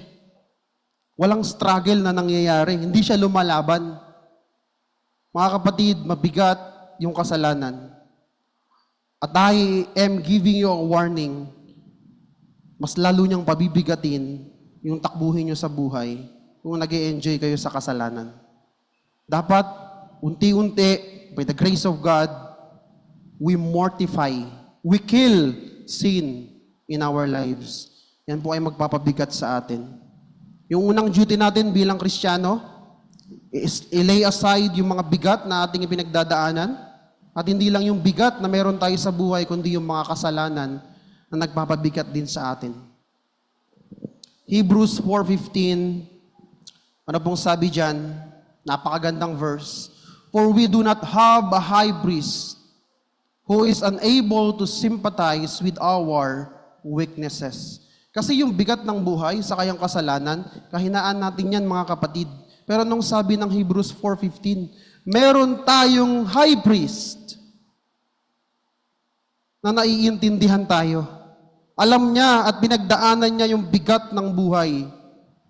Walang struggle na nangyayari. Hindi siya lumalaban. Mga kapatid, mabigat yung kasalanan. At I am giving you a warning. Mas lalo niyang pabibigatin yung takbuhin niyo sa buhay kung nag-e-enjoy kayo sa kasalanan. Dapat, unti-unti, by the grace of God, we mortify, we kill sin in our lives. Yan po ay magpapabigat sa atin. Yung unang duty natin bilang Kristiyano is i-lay aside yung mga bigat na ating ipinagdadaanan at hindi lang yung bigat na meron tayo sa buhay kundi yung mga kasalanan na nagpapabigat din sa atin. Hebrews 4:15, ano pong sabi dyan? Napakagandang verse. For we do not have a high priest who is unable to sympathize with our weaknesses. Kasi yung bigat ng buhay sa kayang kasalanan, kahinaan natin yan mga kapatid. Pero nung sabi ng Hebrews 4:15, meron tayong high priest na naiintindihan tayo. Alam niya at pinagdaanan niya yung bigat ng buhay.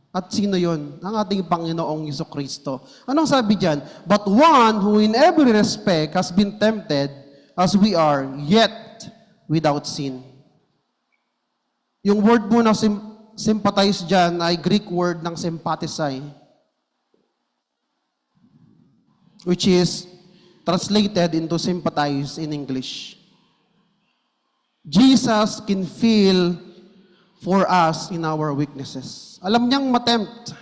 At sino yon? Ang ating Panginoong Jesucristo. Anong sabi diyan? But one who in every respect has been tempted as we are, yet without sin. Yung word mo na sympathize diyan ay Greek word ng sympathize, which is translated into sympathize in English. Jesus can feel for us in our weaknesses. Alam niyang matempt.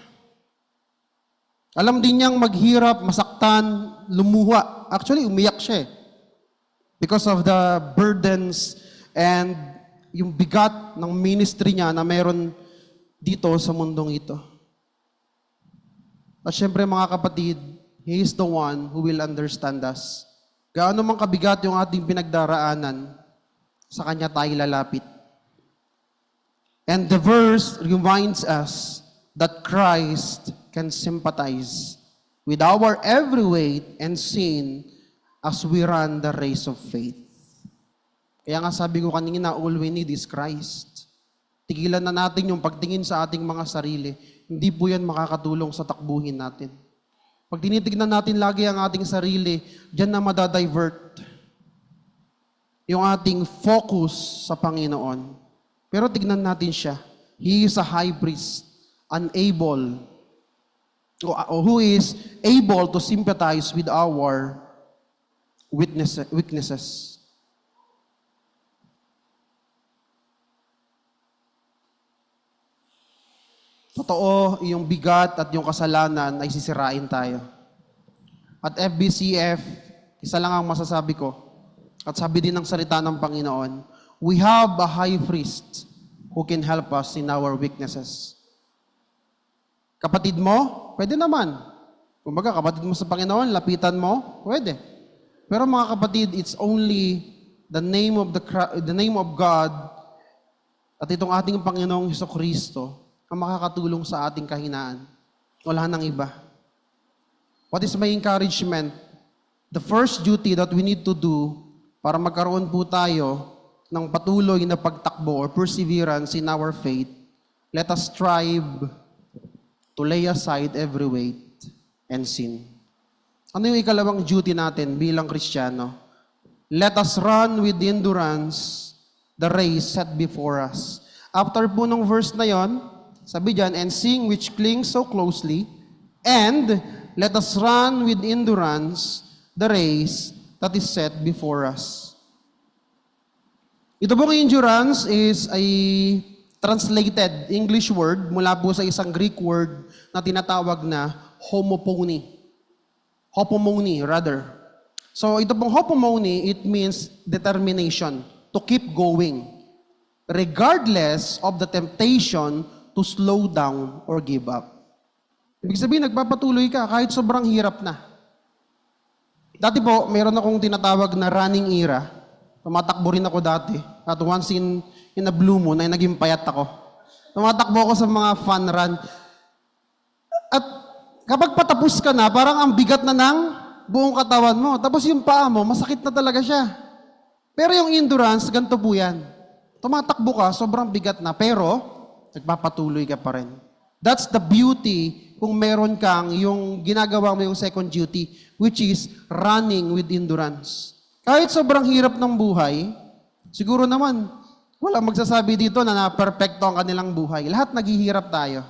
Alam din niyang maghirap, masaktan, lumuha. Actually, umiyak siya eh. Because of the burdens and yung bigat ng ministry niya na meron dito sa mundong ito. At syempre mga kapatid, He is the one who will understand us. Gaano man kabigat yung ating pinagdaraanan, sa Kanya tayo lalapit. And the verse reminds us that Christ can sympathize with our every weight and sin as we run the race of faith. Kaya nga sabi ko kanina, all we need is Christ. Tigilan na natin yung pagtingin sa ating mga sarili. Hindi po yan makakatulong sa takbuhin natin. Pag tinitignan natin lagi ang ating sarili, dyan na madadivert yung ating focus sa Panginoon. Pero tignan natin siya. He is a high priest, who is able to sympathize with our weaknesses. Totoo, yung bigat at yung kasalanan ay sisirain tayo. At FBCF, isa lang ang masasabi ko, at sabi din ng salita ng Panginoon, we have a high priest who can help us in our weaknesses. Kapatid mo, pwede naman. Kumbaga, kapatid mo sa Panginoon, lapitan mo, pwede. Pero mga kapatid, it's only the name of God at itong ating Panginoong Hesukristo ang makakatulong sa ating kahinaan. Wala nang iba. What is my encouragement? The first duty that we need to do para magkaroon po tayo ng patuloy na pagtakbo or perseverance in our faith, let us strive to lay aside every weight and sin. Ano yung ikalawang duty natin bilang Kristiyano? Let us run with endurance the race set before us. After po nung verse na yon, sabi dyan, and sing which clings so closely, and let us run with endurance the race that is set before us. Ito pong endurance is a translated English word mula po sa isang Greek word na tinatawag na homopony. Hopomone, rather. So ito pong hopomone, it means determination, to keep going, regardless of the temptation to slow down or give up. Ibig sabihin, nagpapatuloy ka kahit sobrang hirap na. Dati po, meron akong tinatawag na running era. Tumatakbo rin ako dati. At once in a blue moon, ay naging payat ako. Tumatakbo ako sa mga fun run. At kapag patapos ka na, parang ang bigat na ng buong katawan mo. Tapos yung paa mo, masakit na talaga siya. Pero yung endurance, ganito po yan. Tumatakbo ka, sobrang bigat na. Pero, nagpapatuloy ka pa rin. That's the beauty kung meron kang yung ginagawa mo yung second duty, which is running with endurance. Kahit sobrang hirap ng buhay, siguro naman, wala magsasabi dito na perfecto ang kanilang buhay. Lahat naghihirap tayo.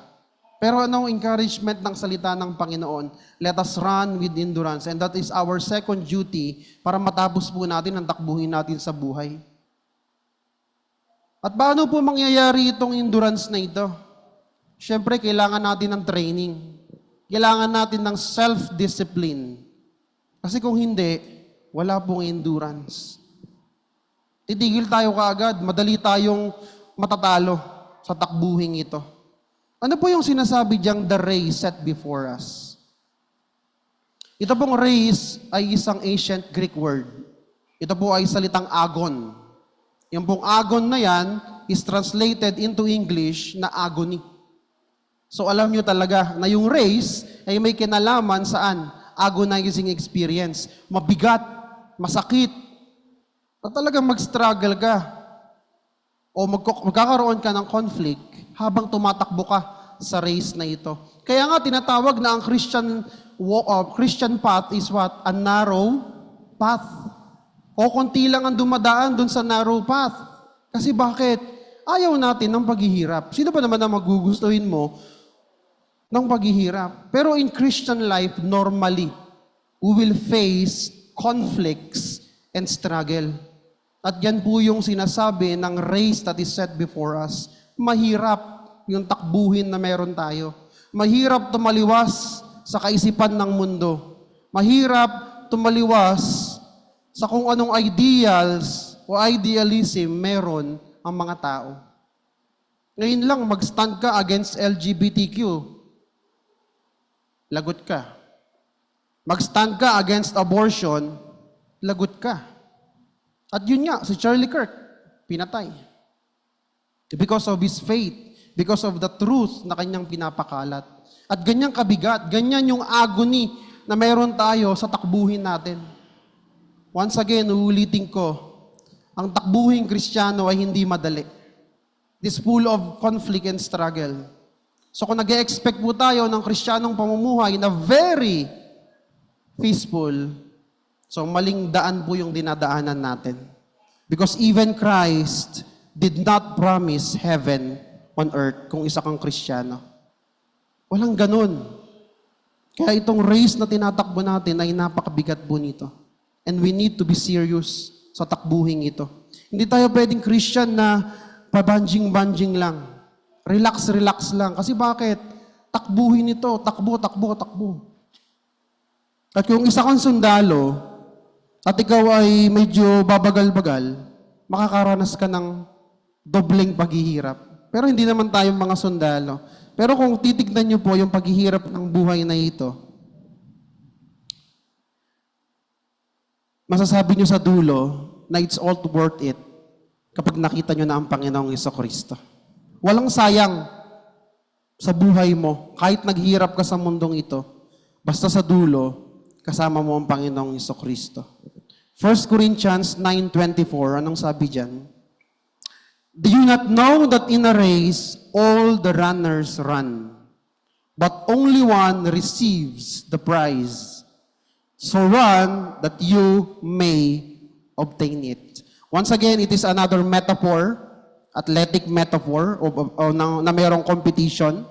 Pero anong encouragement ng salita ng Panginoon? Let us run with endurance. And that is our second duty para matapos po natin ang takbuhin natin sa buhay. At paano po mangyayari itong endurance na ito? Siyempre, kailangan natin ng training. Kailangan natin ng self-discipline. Kasi kung hindi, wala pong endurance. Titigil tayo kaagad, madali tayong matatalo sa takbuhin ito. Ano po yung sinasabi diyang the race set before us? Ito pong race ay isang ancient Greek word. Ito po ay salitang agon. Yung pong agon na yan is translated into English na agony. So alam nyo talaga na yung race ay may kinalaman saan? Agonizing experience. Mabigat, masakit. At talagang mag-struggle ka. O magkakaroon ka ng conflict habang tumatakbo ka sa race na ito. Kaya nga tinatawag na ang Christian path is what? A narrow path. O konti lang ang dumadaan dun sa narrow path. Kasi bakit? Ayaw natin ng paghihirap. Sino ba naman ang magugustuhin mo ng paghihirap? Pero in Christian life, normally, we will face conflicts and struggle. At yan po yung sinasabi ng race that is set before us. Mahirap yung takbuhin na meron tayo. Mahirap tumaliwas sa kaisipan ng mundo. Mahirap tumaliwas sa kung anong ideals o idealism meron ang mga tao. Ngayon lang, mag-stand ka against LGBTQ. Lagot ka. Mag-stand ka against abortion, lagot ka. At yun nga, si Charlie Kirk, pinatay. Because of his faith, because of the truth na kanyang pinapakalat. At ganyang kabigat, ganyan yung agony na mayroon tayo sa takbuhin natin. Once again, uulitin ko, ang takbuhin Kristiyano ay hindi madali. It is full of conflict and struggle. So kung nag-expect po tayo ng Kristiyanong pamumuhay na very peaceful, so maling daan po yung dinadaanan natin. Because even Christ did not promise heaven on earth kung isa kang Kristiyano. Walang ganun. Kaya itong race na tinatakbo natin ay napakabigat po nito. And we need to be serious sa takbuhin ito. Hindi tayo pwedeng Christian na pabanjing-banjing lang. Relax lang. Kasi bakit? Takbuhin ito. Takbo. At kung isa kang sundalo, at ikaw ay medyo babagal-bagal, makakaranas ka ng dobleng paghihirap. Pero hindi naman tayong mga sundalo. Pero kung titignan niyo po yung paghihirap ng buhay na ito, masasabi niyo sa dulo na it's all worth it kapag nakita niyo na ang Panginoong Jesucristo. Walang sayang sa buhay mo kahit naghihirap ka sa mundong ito. Basta sa dulo, kasama mo ang Panginoong Jesucristo. 1 Corinthians 9:24, anong sabi diyan? Do you not know that in a race, all the runners run, but only one receives the prize? So run that you may obtain it. Once again, it is another metaphor, athletic metaphor, na mayroong competition.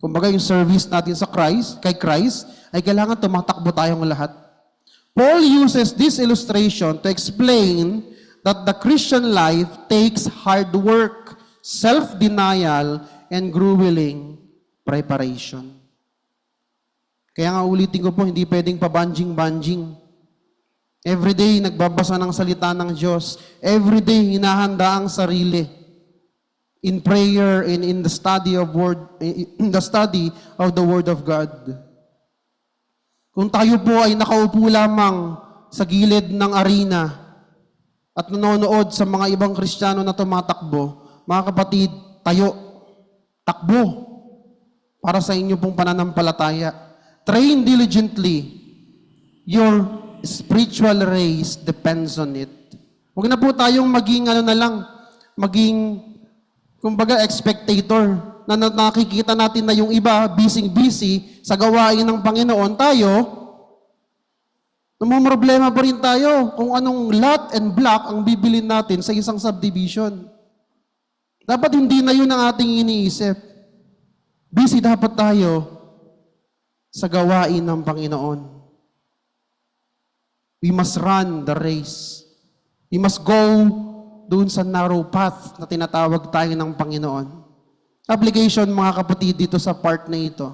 Kumbaga yung service natin sa Christ, kay Christ, ay kailangan tumatakbo tayong lahat. Paul uses this illustration to explain that the Christian life takes hard work, self-denial, and grueling preparation. Kaya nga ulitin ko po, hindi pwedeng pabanjing-banjing. Everyday, nagbabasa ng salita ng Diyos. Everyday, hinahanda ang sarili. In prayer and in the study of the Word of God. Kung tayo po ay nakaupo lamang sa gilid ng arena, at nanonood sa mga ibang Kristiyano na tumatakbo, mga kapatid, tayo, takbo para sa inyo pong pananampalataya. Train diligently. Your spiritual race depends on it. Huwag na po tayong maging kumbaga, spectator, na nakikita natin na yung iba, busy sa gawain ng Panginoon, tayo, problema pa rin tayo kung anong lot and block ang bibilin natin sa isang subdivision. Dapat hindi na yun ang ating iniisip. Busy dapat tayo sa gawain ng Panginoon. We must run the race. We must go doon sa narrow path na tinatawag tayo ng Panginoon. Application, mga kapatid, dito sa part na ito.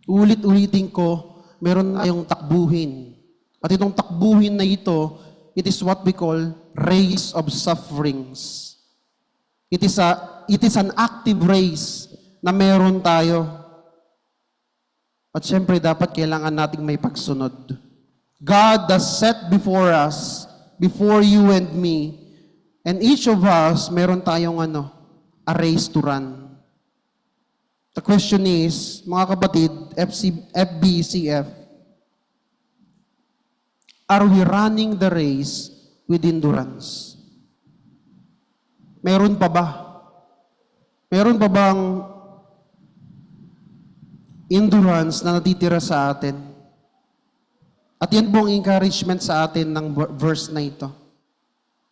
Ulit-ulitin ko, meron tayong takbuhin. At itong takbuhin na ito, it is what we call race of sufferings. It is an active race na meron tayo. At syempre, dapat kailangan nating may pagsunod. God has set before us, before you and me, and each of us, meron tayong a race to run. The question is, mga kapatid, FBCF, are we running the race with endurance? Meron pa ba? Meron pa bang endurance na natitira sa atin? At yan po ang encouragement sa atin ng verse na ito.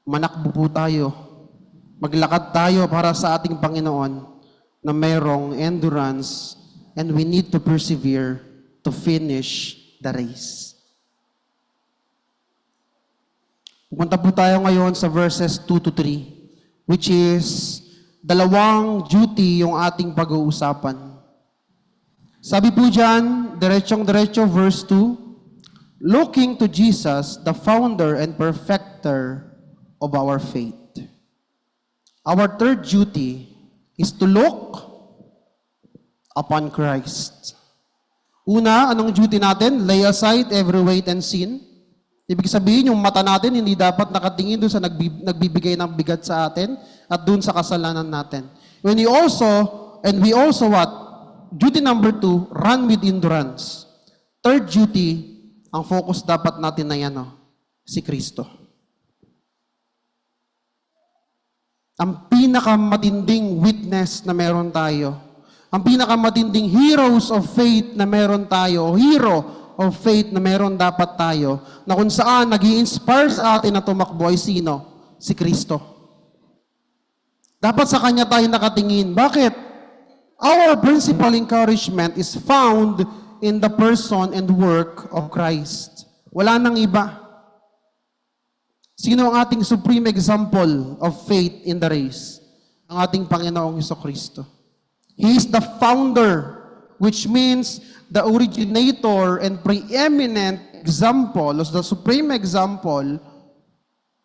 Manakbo po tayo. Maglakad tayo para sa ating Panginoon na mayroong endurance, and we need to persevere to finish the race. Pumunta po tayo ngayon sa verses 2 to 3, which is dalawang duty yung ating pag-uusapan. Sabi po dyan, diretsong-diretso, verse 2, looking to Jesus, the founder and perfecter of our faith. our third duty is to look upon Christ. Una, anong duty natin? Lay aside every weight and sin. Ibig sabihin, yung mata natin hindi dapat nakatingin doon sa nagbibigay ng bigat sa atin at doon sa kasalanan natin. We also what? Duty number 2, run with endurance. Third duty, ang focus dapat natin na yan, si Kristo. Ang pinakamatinding witness na meron tayo, ang pinakamatinding heroes of faith na meron tayo, o hero of faith na meron dapat tayo, na kung saan nag-i-inspire sa atin na tumakbo ay sino? Si Kristo. Dapat sa Kanya tayo nakatingin. Bakit? Our principal encouragement is found in the person and work of Christ. Wala nang iba. Sino ang ating supreme example of faith in the race? Ang ating Panginoong Jesucristo. He is the founder, which means the originator and preeminent example, or the supreme example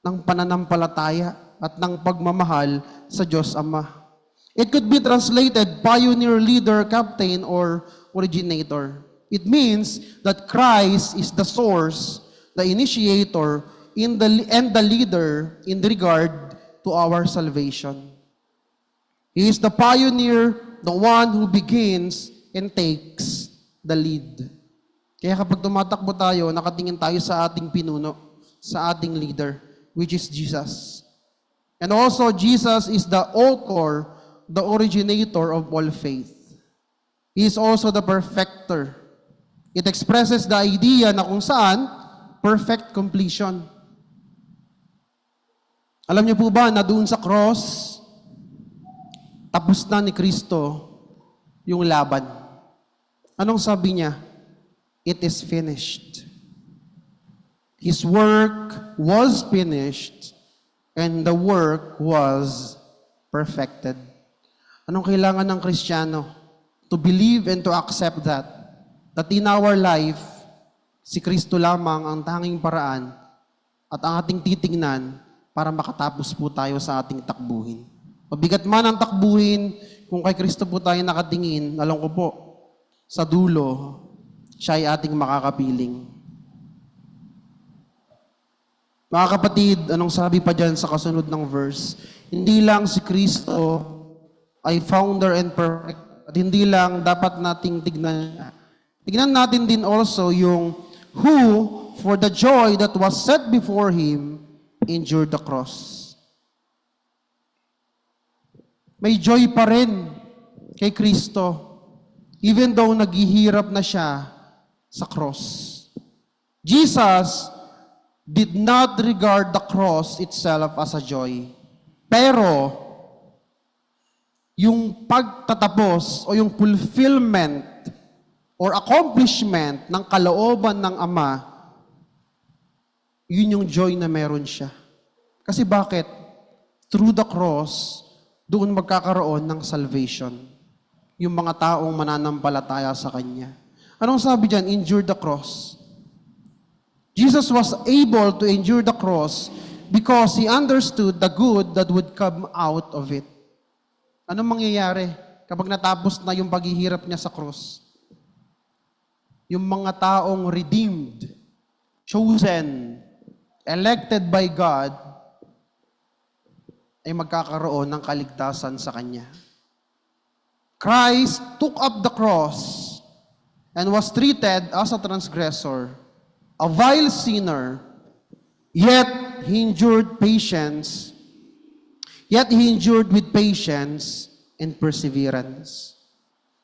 ng pananampalataya at ng pagmamahal sa Diyos Ama. It could be translated pioneer, leader, captain, or originator. It means that Christ is the source, the initiator, and the leader in regard to our salvation. He is the pioneer, the one who begins and takes the lead. Kaya kapag tumatakbo tayo, nakatingin tayo sa ating pinuno, sa ating leader, which is Jesus. And also, Jesus is the author, the originator of all faith. He is also the perfecter. It expresses the idea na kung saan, perfect completion. Alam niyo po ba na doon sa cross, tapos na ni Kristo yung laban. Anong sabi niya? It is finished. His work was finished and the work was perfected. Anong kailangan ng Kristiyano? To believe and to accept that in our life, si Kristo lamang ang tanging paraan at ang ating titingnan para makatapos po tayo sa ating takbuhin. Mabigat man ang takbuhin, kung kay Kristo po tayo nakatingin, alam ko po, sa dulo, siya ay ating makakapiling. Mga kapatid, anong sabi pa dyan sa kasunod ng verse? Hindi lang si Kristo ay founder and perfect, at hindi lang dapat nating tignan. Tignan natin din also yung who, for the joy that was set before Him, endured the cross. May joy pa rin kay Kristo, even though naghihirap na siya sa cross. Jesus did not regard the cross itself as a joy. Pero, yung pagtatapos o yung fulfillment or accomplishment ng kalooban ng Ama, yun yung joy na meron siya. Kasi bakit? Through the cross, doon magkakaroon ng salvation. Yung mga taong mananampalataya sa Kanya. Anong sabi dyan? Endure the cross. Jesus was able to endure the cross because He understood the good that would come out of it. Anong mangyayari kapag natapos na yung paghihirap niya sa cross? Yung mga taong redeemed, chosen, elected by God, ay magkakaroon ng kaligtasan sa Kanya. Christ took up the cross and was treated as a transgressor, a vile sinner, yet He endured with patience and perseverance.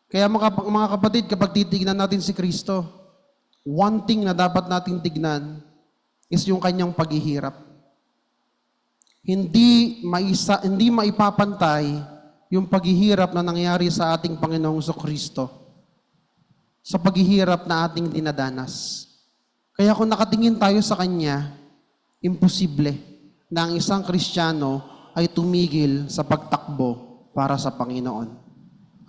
Kaya mga kapatid, kapag titignan natin si Kristo, one thing na dapat natin tignan is yung Kanyang paghihirap. Hindi maipapantay yung paghihirap na nangyari sa ating Panginoong Jesucristo sa paghihirap na ating dinadanas. Kaya kung nakatingin tayo sa Kanya, imposible na ang isang Kristiyano ay tumigil sa pagtakbo para sa Panginoon.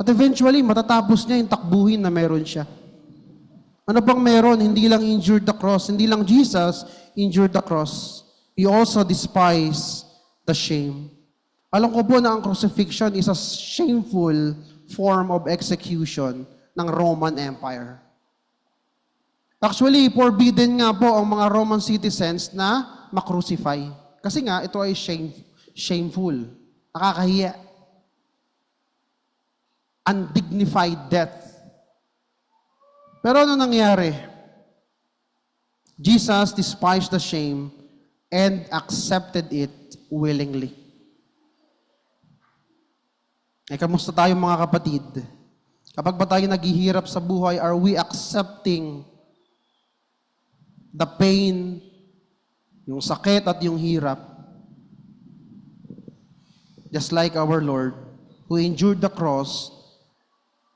At eventually, matatapos niya yung takbuhin na meron siya. Ano pang meron? Hindi lang endured the cross. Hindi lang Jesus endured the cross. He also despised the shame. Alam ko po na ang crucifixion is a shameful form of execution ng Roman Empire. Actually, forbidden nga po ang mga Roman citizens na makrucify. Kasi nga, ito ay shameful. Nakakahiya. Undignified death. Pero ano nangyari? Jesus despised the shame and accepted it willingly. Kamusta tayo mga kapatid? Kapag ba tayo naghihirap sa buhay, are we accepting the pain, yung sakit at yung hirap? Just like our Lord, who endured the cross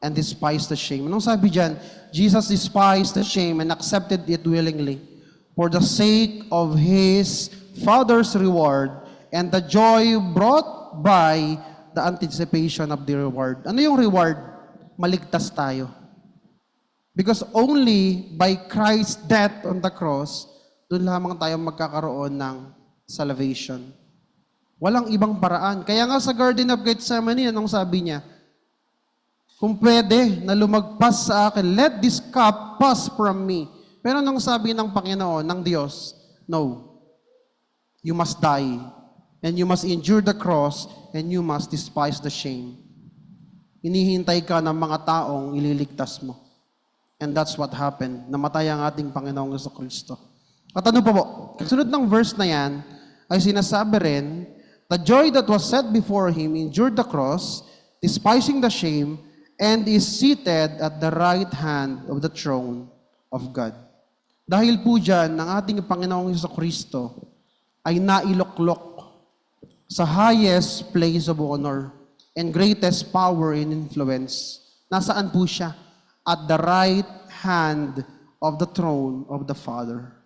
and despised the shame. Anong sabi dyan? Jesus despised the shame and accepted it willingly for the sake of His Father's reward and the joy brought by the anticipation of the reward. Ano yung reward? Maligtas tayo. Because only by Christ's death on the cross, doon lamang tayo magkakaroon ng salvation. Walang ibang paraan. Kaya nga sa Garden of Gethsemane, anong sabi niya? Kung pwede na lumagpas sa akin, let this cup pass from me. Pero anong sabi ng Panginoon, ng Diyos? No. You must die. And you must endure the cross, and you must despise the shame. Hinihintay ka ng mga taong ililigtas mo. And that's what happened. Namatay ang ating Panginoong Jesucristo. At ano pa po? Kasunod ng verse na yan, ay sinasabi rin, the joy that was set before Him endured the cross, despising the shame, and is seated at the right hand of the throne of God. Dahil po dyan, ang ating Panginoong Jesucristo ay nailoklok sa highest place of honor and greatest power and influence. Nasaan po siya? At the right hand of the throne of the Father.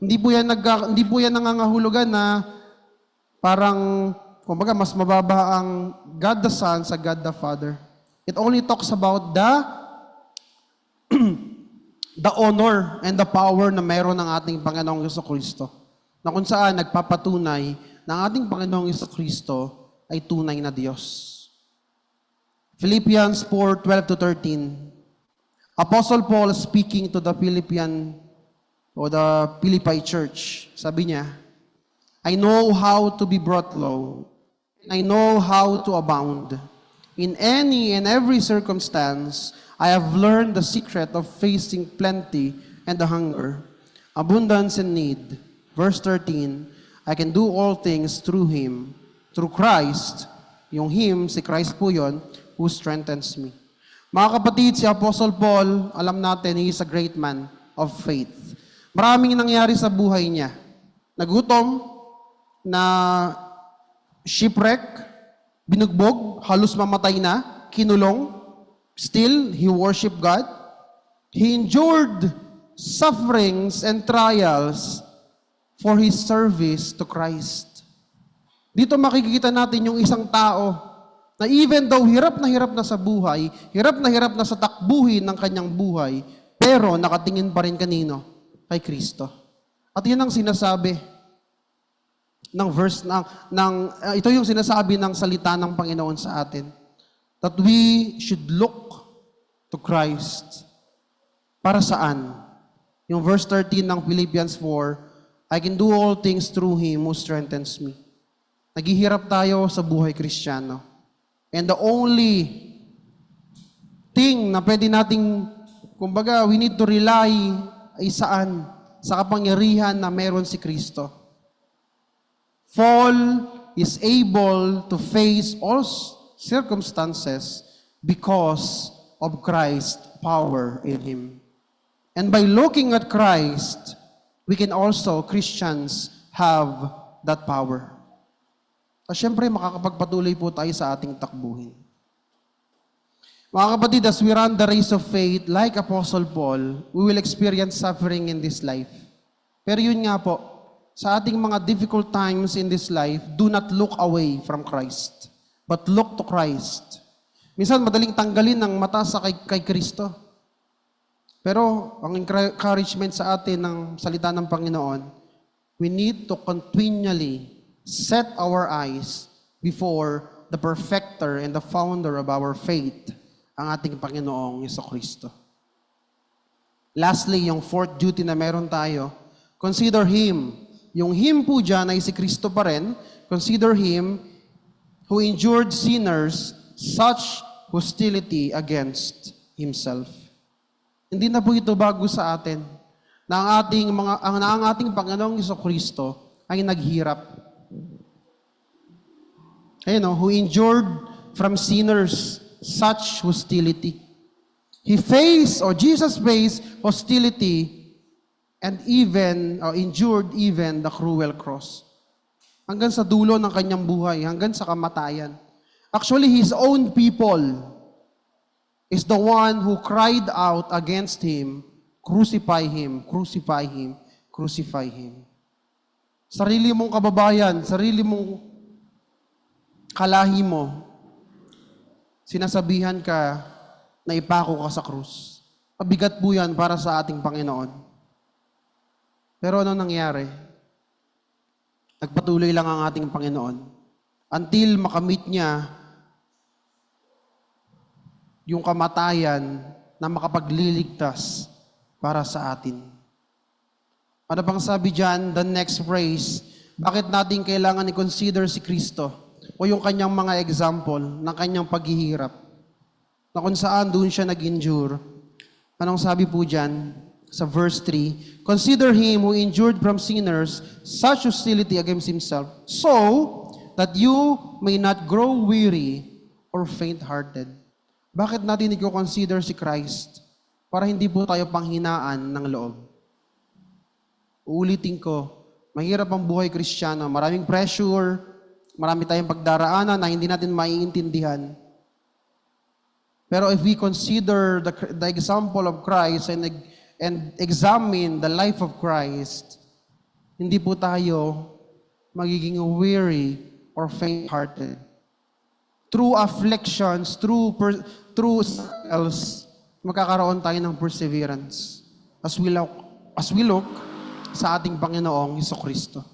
Hindi po yan nangangahulugan na parang, kumbaga, mas mababa ang God the Son sa God the Father. It only talks about the honor and the power na meron ng ating Panginoong Jesucristo. Na kung saan nagpapatunay na ang ating Panginoong Jesucristo ay tunay na Diyos. Philippians 4:12-13. Apostle Paul speaking to the Philippi church. Sabi niya, I know how to be brought low. I know how to abound. In any and every circumstance, I have learned the secret of facing plenty and the hunger, abundance and need. Verse 13, I can do all things through Him, through Christ, yung Him, si Christ po yun, who strengthens me. Mga kapatid, si Apostle Paul, alam natin, he is a great man of faith. Maraming nangyari sa buhay niya. Nagutom, na shipwreck, binugbog, halos mamatay na, kinulong, still, he worshiped God. He endured sufferings and trials for his service to Christ. Dito makikita natin yung isang tao na even though hirap na sa buhay, hirap na sa takbuhin ng kanyang buhay, pero nakatingin pa rin kanino? Kay Kristo. At yun ang sinasabi ng verse, ito yung sinasabi ng salita ng Panginoon sa atin. That we should look to Christ. Para saan? Yung verse 13 ng Philippians 4, I can do all things through Him who strengthens me. Naghihirap tayo sa buhay Kristiyano. And the only thing na pwede nating, kumbaga, we need to rely ay saan? Sa kapangyarihan na meron si Kristo. Paul is able to face all circumstances because of Christ's power in him. And by looking at Christ, we can also, Christians, have that power. At syempre, makakapagpatuloy po tayo sa ating takbuhin. Mga kapatid, as we run the race of faith, like Apostle Paul, we will experience suffering in this life. Pero yun nga po, sa ating mga difficult times in this life, do not look away from Christ, but look to Christ. Minsan, madaling tanggalin ng mata sa kay Kristo. Pero, ang encouragement sa atin ng salita ng Panginoon, we need to continually set our eyes before the perfecter and the founder of our faith, ang ating Panginoong Jesucristo. Lastly, yung fourth duty na meron tayo, consider Him. Yung Him po dyan ay si Kristo pa rin. Consider Him who endured sinners such hostility against Himself. Hindi na po ito bago sa atin na ang ating Panginoong Jesucristo ay naghirap. Who endured from sinners such hostility. Jesus faced hostility and endured even the cruel cross. Hanggang sa dulo ng kanyang buhay, hanggang sa kamatayan. Actually, His own people is the one who cried out against Him, crucify Him, crucify Him, crucify Him. Sarili mong kababayan, sarili mong kalahi mo, sinasabihan ka na ipako ka sa krus. Mabigat po yan para sa ating Panginoon. Pero ano nangyari? Nagpatuloy lang ang ating Panginoon until makamit niya yung kamatayan na makapagliligtas para sa atin. Ano pang sabi dyan? The next phrase, bakit natin kailangan i-consider si Kristo o yung kanyang mga example ng kanyang paghihirap na kung saan doon siya nag-endure. Anong sabi po dyan sa verse 3? Consider Him who endured from sinners such hostility against Himself, so that you may not grow weary or faint-hearted. Bakit natin i-consider si Christ? Para hindi po tayo panghinaan ng loob. Uulitin ko, mahirap ang buhay Kristiyano, maraming pressure, marami tayong pagdaraanan na hindi natin maiintindihan. Pero if we consider the example of Christ and examine the life of Christ, hindi po tayo magiging weary or faint-hearted. Through afflictions, through trials, magkakaroon tayo ng perseverance as we look sa ating Panginoong Jesucristo.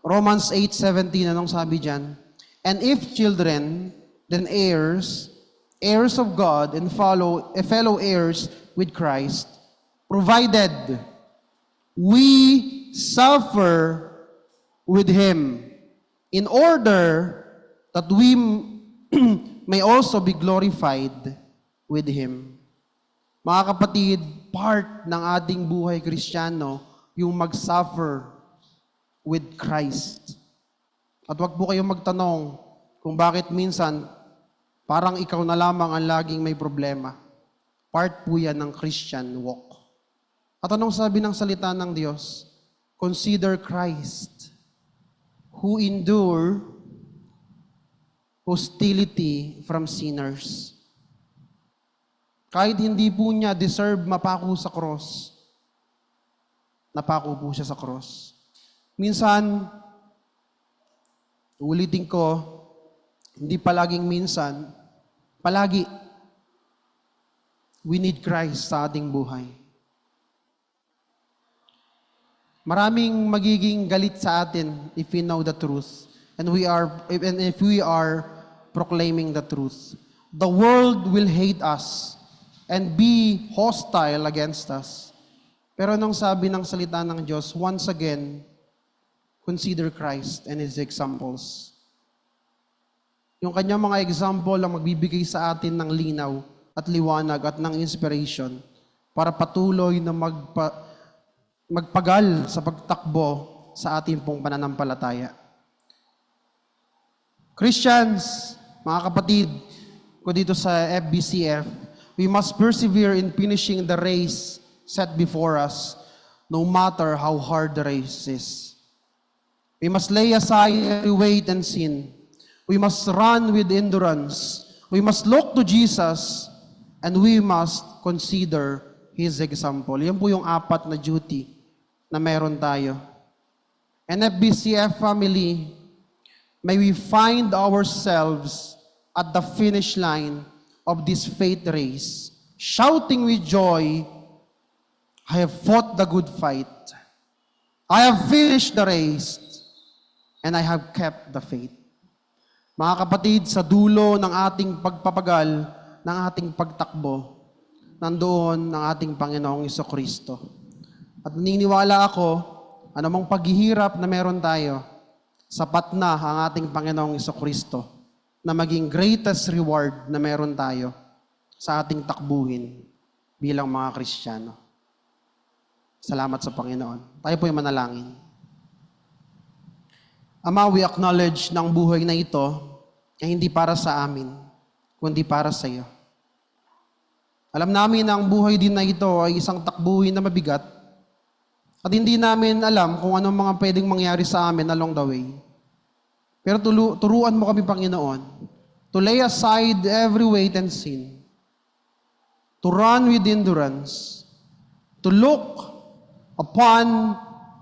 Romans 8:17, anong sabi dyan? And if children, then heirs of God, and fellow heirs with Christ, provided we suffer with Him, in order that we may also be glorified with Him. Mga kapatid, part ng ating buhay Kristiyano, yung mag-suffer with Christ. At wag po kayong magtanong kung bakit minsan parang ikaw na lamang ang laging may problema. Part po yan ng Christian walk. At anong sabi ng salita ng Diyos? Consider Christ, who endure hostility from sinners. Kahit hindi po niya deserve mapako sa cross, napako po siya sa cross. Minsan, ulitin ko, hindi palaging minsan, palagi, we need Christ sa ating buhay. Maraming magiging galit sa atin if we know the truth and if we are proclaiming the truth. The world will hate us and be hostile against us. Pero nung sabi ng salita ng Diyos, once again, consider Christ and His examples. Yung kanyang mga example ang magbibigay sa atin ng linaw at liwanag at ng inspiration para patuloy na magpagal sa pagtakbo sa ating pong pananampalataya. Christians, mga kapatid ko dito sa FBCF, we must persevere in finishing the race set before us, no matter how hard the race is. We must lay aside every weight and sin. We must run with endurance. We must look to Jesus, and we must consider His example. Yan po yung apat na duty na meron tayo. And FBCF family, may we find ourselves at the finish line of this faith race, shouting with joy, I have fought the good fight. I have finished the race. and I have kept the faith. Mga kapatid, sa dulo ng ating pagpapagal, ng ating pagtakbo, nandoon ang ating Panginoong Jesucristo. At naniniwala ako, anumang paghihirap na meron tayo, sapat na ang ating Panginoong Jesucristo na maging greatest reward na meron tayo sa ating takbuhin bilang mga Kristiyano. Salamat sa Panginoon. Tayo po'y manalangin. Ama, we acknowledge na ang buhay na ito ay hindi para sa amin, kundi para sa iyo. Alam namin na ang buhay din na ito ay isang takbuhin na mabigat at hindi namin alam kung anong mga pwedeng mangyari sa amin along the way. Pero turuan mo kami, Panginoon, to lay aside every weight and sin, to run with endurance, to look upon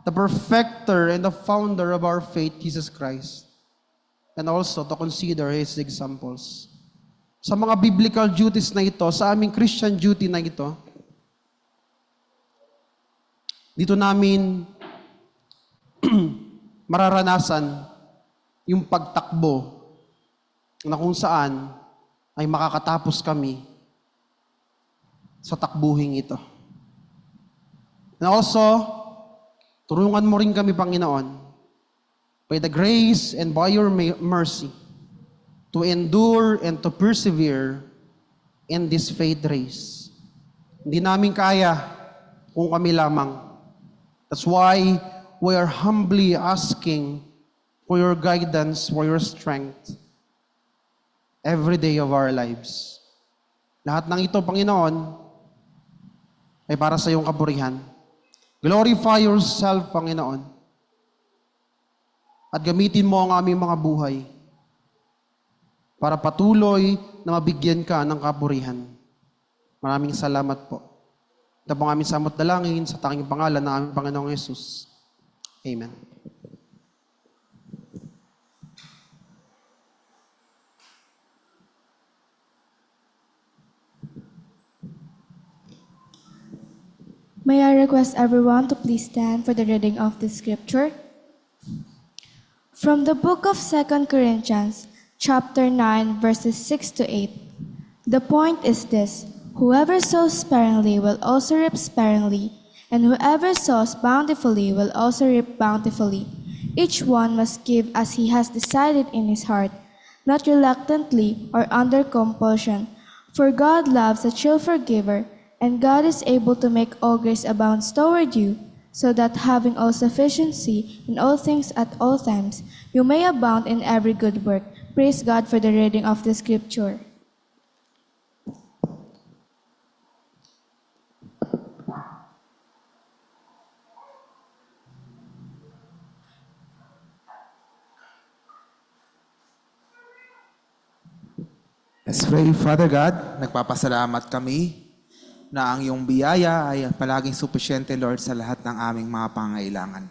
the perfecter and the founder of our faith, Jesus Christ, and also to consider His examples. Sa mga biblical duties na ito, sa aming Christian duty na ito, dito namin mararanasan yung pagtakbo na kung saan ay makakatapos kami sa takbuhing ito. And also, tulungan mo rin kami, Panginoon, by the grace and by your mercy, to endure and to persevere in this faith race. Hindi namin kaya kung kami lamang. That's why we are humbly asking for your guidance, for your strength, every day of our lives. Lahat ng ito, Panginoon, ay para sa iyong kapurihan. Glorify yourself, Panginoon. At gamitin mo ang aming mga buhay para patuloy na mabigyan ka ng kapurihan. Maraming salamat po. Ito po ang aming samot dalangin sa tanging pangalan ng aming Panginoong Yesus. Amen.
May I request everyone to please stand for the reading of the scripture? From the book of 2 Corinthians, chapter 9, verses 6 to 8. The point is this: whoever sows sparingly will also reap sparingly, and whoever sows bountifully will also reap bountifully. Each one must give as he has decided in his heart, not reluctantly or under compulsion, for God loves a cheerful giver, and God is able to make all grace abound toward you, so that having all sufficiency in all things at all times, you may abound in every good work. Praise God for the reading of the scripture.
Let's pray. Father God, nagpapasalamat kami na ang iyong biyaya ay palaging supisyente, Lord, sa lahat ng aming mga pangailangan.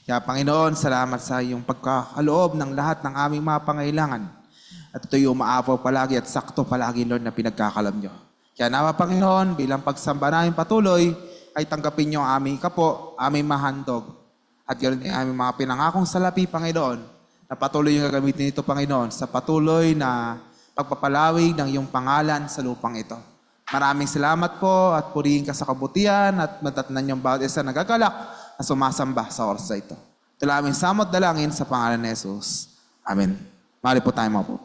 Kaya Panginoon, salamat sa iyong pagkakaloob ng lahat ng aming mga pangailangan. At ito'y umaapaw palagi at sakto palagi, Lord, na pinagkakalam niyo. Kaya nawa, Panginoon, bilang pagsamba namin patuloy, ay tanggapin niyo ang aming kapo, aming mahandog. At ganoon din aming mga pinangakong salapi, Panginoon, na patuloy yung gagamitin ito, Panginoon, sa patuloy na pagpapalawig ng iyong pangalan sa lupang ito. Maraming salamat po at purihin ka sa kabutihan at matatnan niyong bawat isa nagagalak na sumasamba sa oras na ito. Ito lang aming samot dalangin sa pangalan ni Jesus. Amen. Mali po tayo mga po.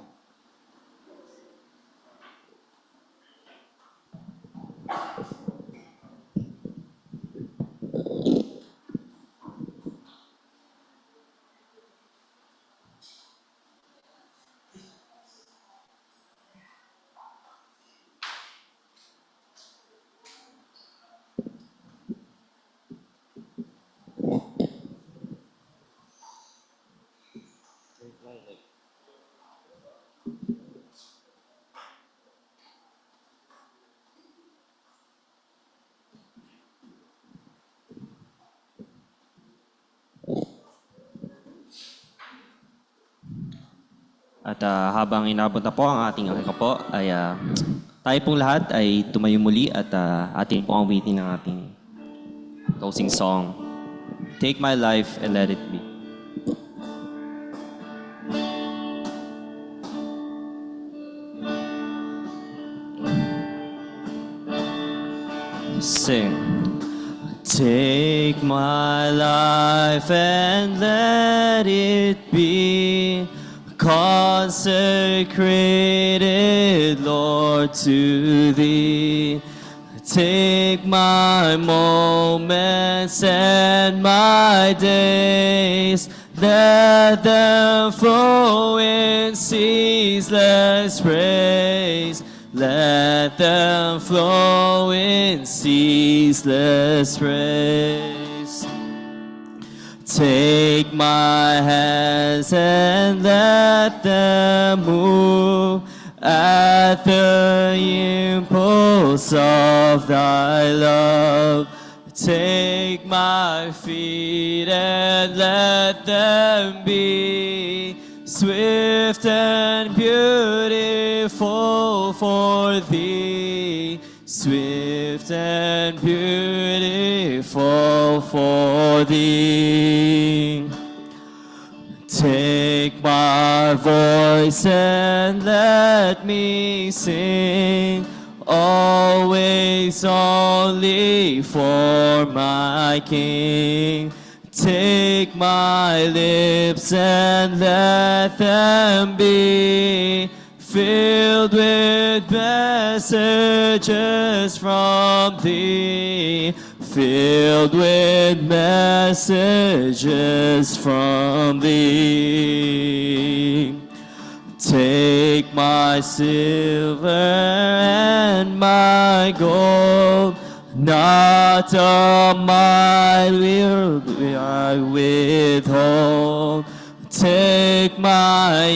At habang inabot na po ang ating kapo, ay tayo pong lahat ay tumayo muli at ating pong awitin ng ating closing song, Take My Life and Let It Be. Sing. Take my life and let it be consecrated, Lord, to Thee. Take my moments and my days, let them flow in ceaseless praise. Let them flow in ceaseless praise. Take my hands and let them move at the impulse of Thy love. Take my feet and let them be swift and beautiful for Thee. Swift and beautiful for Thee. Take my voice and let me sing, always only for my King. Take my lips and let them be filled with messages from Thee. Filled with messages from Thee. Take my silver and my gold, not of my will I withhold. Take my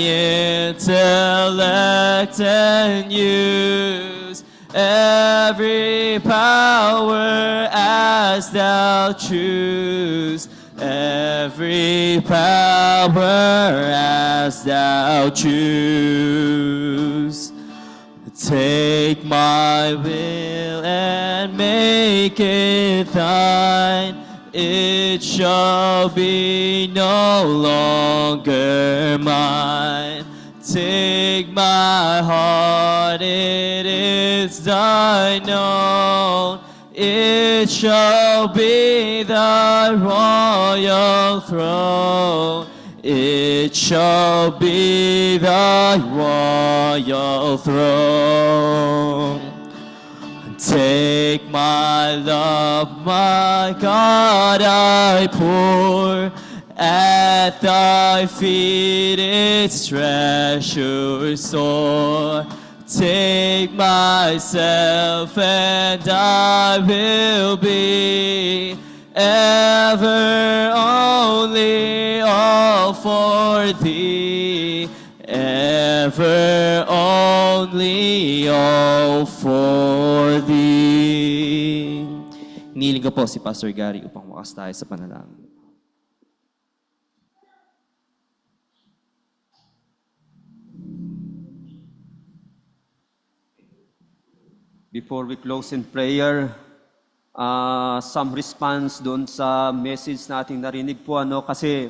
intellect and use every power as Thou choose. Every power as Thou choose. Take my will and make it Thine. It shall be no longer mine. Take my heart, it is Thine own. It shall be Thy royal throne. It shall be Thy royal throne. Take my love, my God, I pour at Thy feet, its treasure store. Take myself and I will be ever only all for Thee. Ever only all for Thee. Hinihiling ko po si Pastor Gary upang wakas tayo sa panalangin.
Before we close in prayer, some response doon sa message nating narinig po, kasi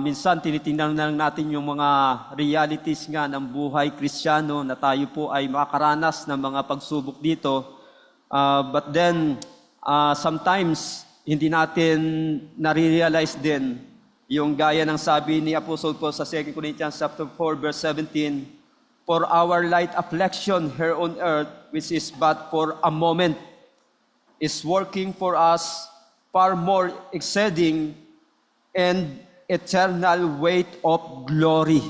minsan tinitingnan lang natin yung mga realities nga ng buhay Kristiyano na tayo po ay makakaranas ng mga pagsubok dito. But then, sometimes, hindi natin nare-realize din yung gaya ng sabi ni Apostle Paul sa 2 Corinthians chapter 4, verse 17, "For our light affliction here on earth, which is but for a moment, is working for us far more exceeding and eternal weight of glory."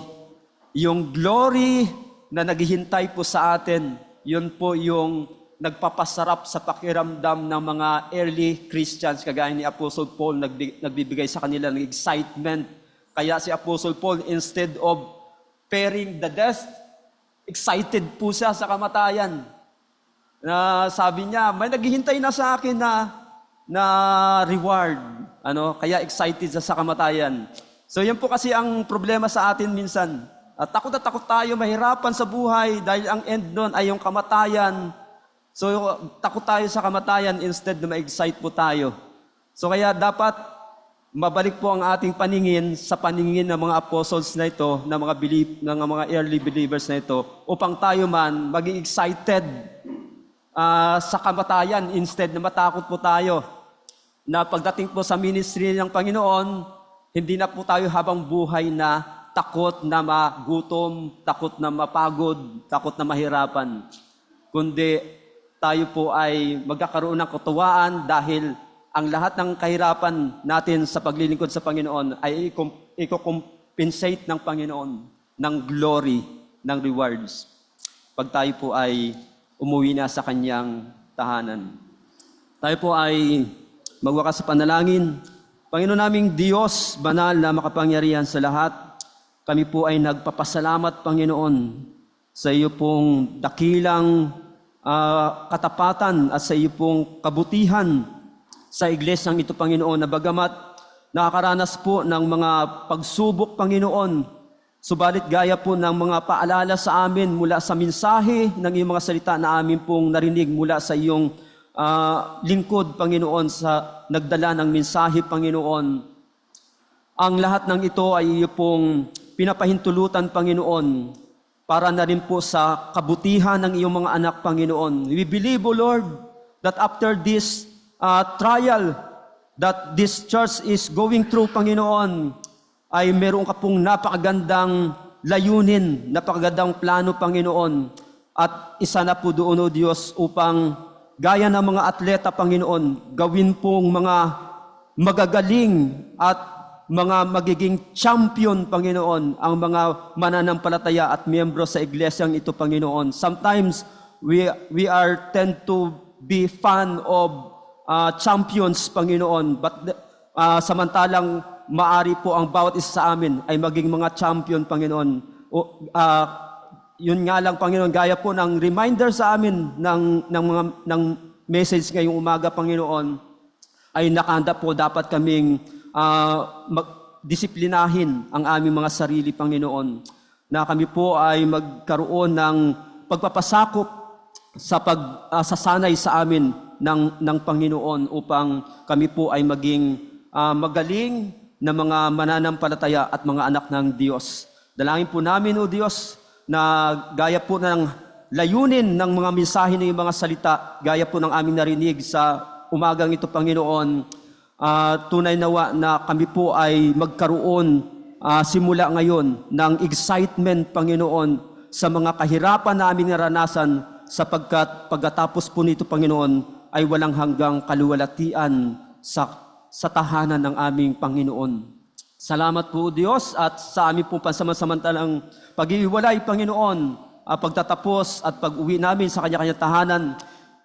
Yung glory na naghihintay po sa atin, yun po yung nagpapasarap sa pakiramdam ng mga early Christians, kagaya ni Apostle Paul, nagbibigay sa kanila ng excitement. Kaya si Apostle Paul, instead of fearing the death, excited po siya sa kamatayan. Na sabi niya, may naghihintay na sa akin na reward. Kaya excited siya sa kamatayan. So yan po kasi ang problema sa atin minsan. Takot na takot tayo, mahirapan sa buhay dahil ang end nun ay yung kamatayan. So takot tayo sa kamatayan instead na ma-excite po tayo. So kaya dapat mabalik po ang ating paningin sa paningin ng mga apostles na ito, ng mga early believers na ito, upang tayo man maging excited sa kamatayan instead na matakot po tayo na pagdating po sa ministry ng Panginoon, hindi na po tayo habang buhay na takot na magutom, takot na mapagod, takot na mahirapan. Kundi tayo po ay magkakaroon ng katuwaan dahil ang lahat ng kahirapan natin sa paglilingkod sa Panginoon ay i-compensate ng Panginoon ng glory, ng rewards. Pag tayo po ay umuwi na sa kanyang tahanan. Tayo po ay magwakas sa panalangin. Panginoon naming Diyos, banal na makapangyarihan sa lahat, kami po ay nagpapasalamat, Panginoon, sa iyo pong dakilang katapatan at sa iyo pong kabutihan sa iglesyang ito, Panginoon, na bagamat nakakaranas po ng mga pagsubok, Panginoon, subalit gaya po ng mga paalala sa amin mula sa mensahe ng iyong mga salita na amin pong narinig mula sa iyong lingkod, Panginoon, sa nagdala ng mensahe, Panginoon. Ang lahat ng ito ay iyo pong pinapahintulutan, Panginoon, para na rin po sa kabutihan ng iyong mga anak, Panginoon. We believe, O Lord, that after this trial that this church is going through, Panginoon, ay meron ka pong napakagandang layunin, napakagandang plano, Panginoon. At isa na po doon, O Diyos, upang gaya ng mga atleta, Panginoon, gawin pong mga magagaling at mga magiging champion, Panginoon, ang mga mananampalataya at miyembro sa iglesyang ito, Panginoon. Sometimes we are tend to be fan of champions, Panginoon, but samantalang maari po ang bawat isa sa amin ay maging mga champion, Panginoon. Yun nga lang, Panginoon, gaya po ng reminder sa amin ng message ngayong umaga, Panginoon, ay nakahanda po dapat kaming disiplinahin ang aming mga sarili, Panginoon, na kami po ay magkaroon ng pagpapasakop sa pagsasanay sa amin ng Panginoon upang kami po ay maging magaling na mga mananampalataya at mga anak ng Diyos. Dalangin po namin, O Diyos, na gaya po ng layunin ng mga mensahe ng mga salita, gaya po ng aming narinig sa umagang ito, Panginoon, tunay nawa na kami po ay magkaroon simula ngayon ng excitement, Panginoon, sa mga kahirapan na aming naranasan, sapagkat pagkatapos po nito, Panginoon, ay walang hanggang kaluwalhatian sa tahanan ng aming Panginoon. Salamat po, Diyos, at sa aming pong pansamantalang pag-iwalay, Panginoon, pagtatapos at pag-uwi namin sa kanya-kanya tahanan,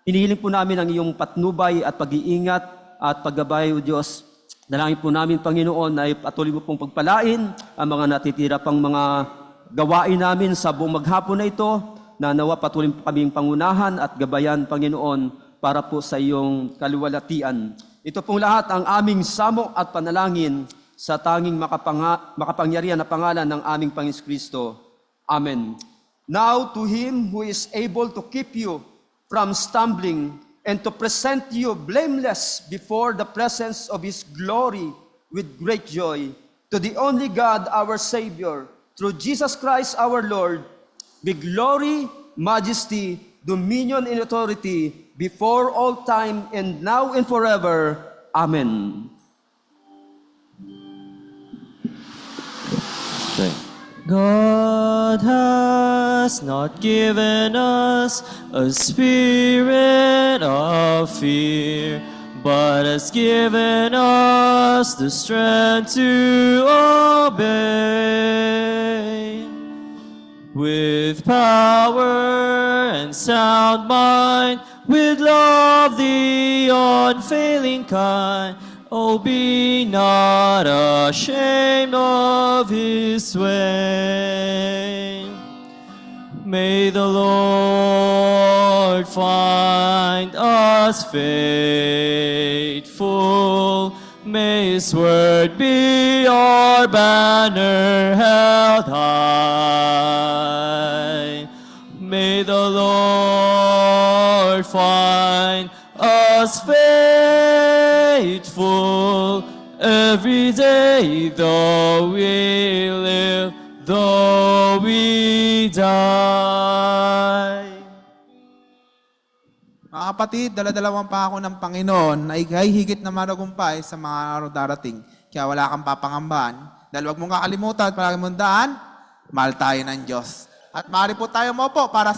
inihiling po namin ang iyong patnubay at pag-iingat at paggabay, O Diyos. Dalangin po namin, Panginoon, ay patuloy mo pong pagpalain ang mga natitira pang mga gawain namin sa buong maghapon na ito, na nawa patuloy po kaming pangunahan at gabayan, Panginoon, para po sa iyong kaluwalhatian. Ito pong lahat ang aming samok at panalangin sa tanging makapangyarihan na pangalan ng aming Panginoon Kristo. Amen. Now to Him who is able to keep you from stumbling and to present you blameless before the presence of His glory with great joy, to the only God, our Savior, through Jesus Christ our Lord, be glory, majesty, dominion, and authority before all time and now and forever. Amen.
Okay. God has not given us a spirit of fear, but has given us the strength to obey. With power and sound mind, with love the unfailing kind, oh, be not ashamed of His way. May the Lord find us faithful. May His word be our banner held high. May the Lord find us faithful every day, though we live, though we die.
Mga kapatid, daladalawang pa ako ng Panginoon na ikay higit na managumpay sa mga araw darating. Kaya wala kang papangambahan. Dahil huwag mong kakalimutan, palagi mong daan, mahal tayo ng Diyos. At maaari po tayo mo po para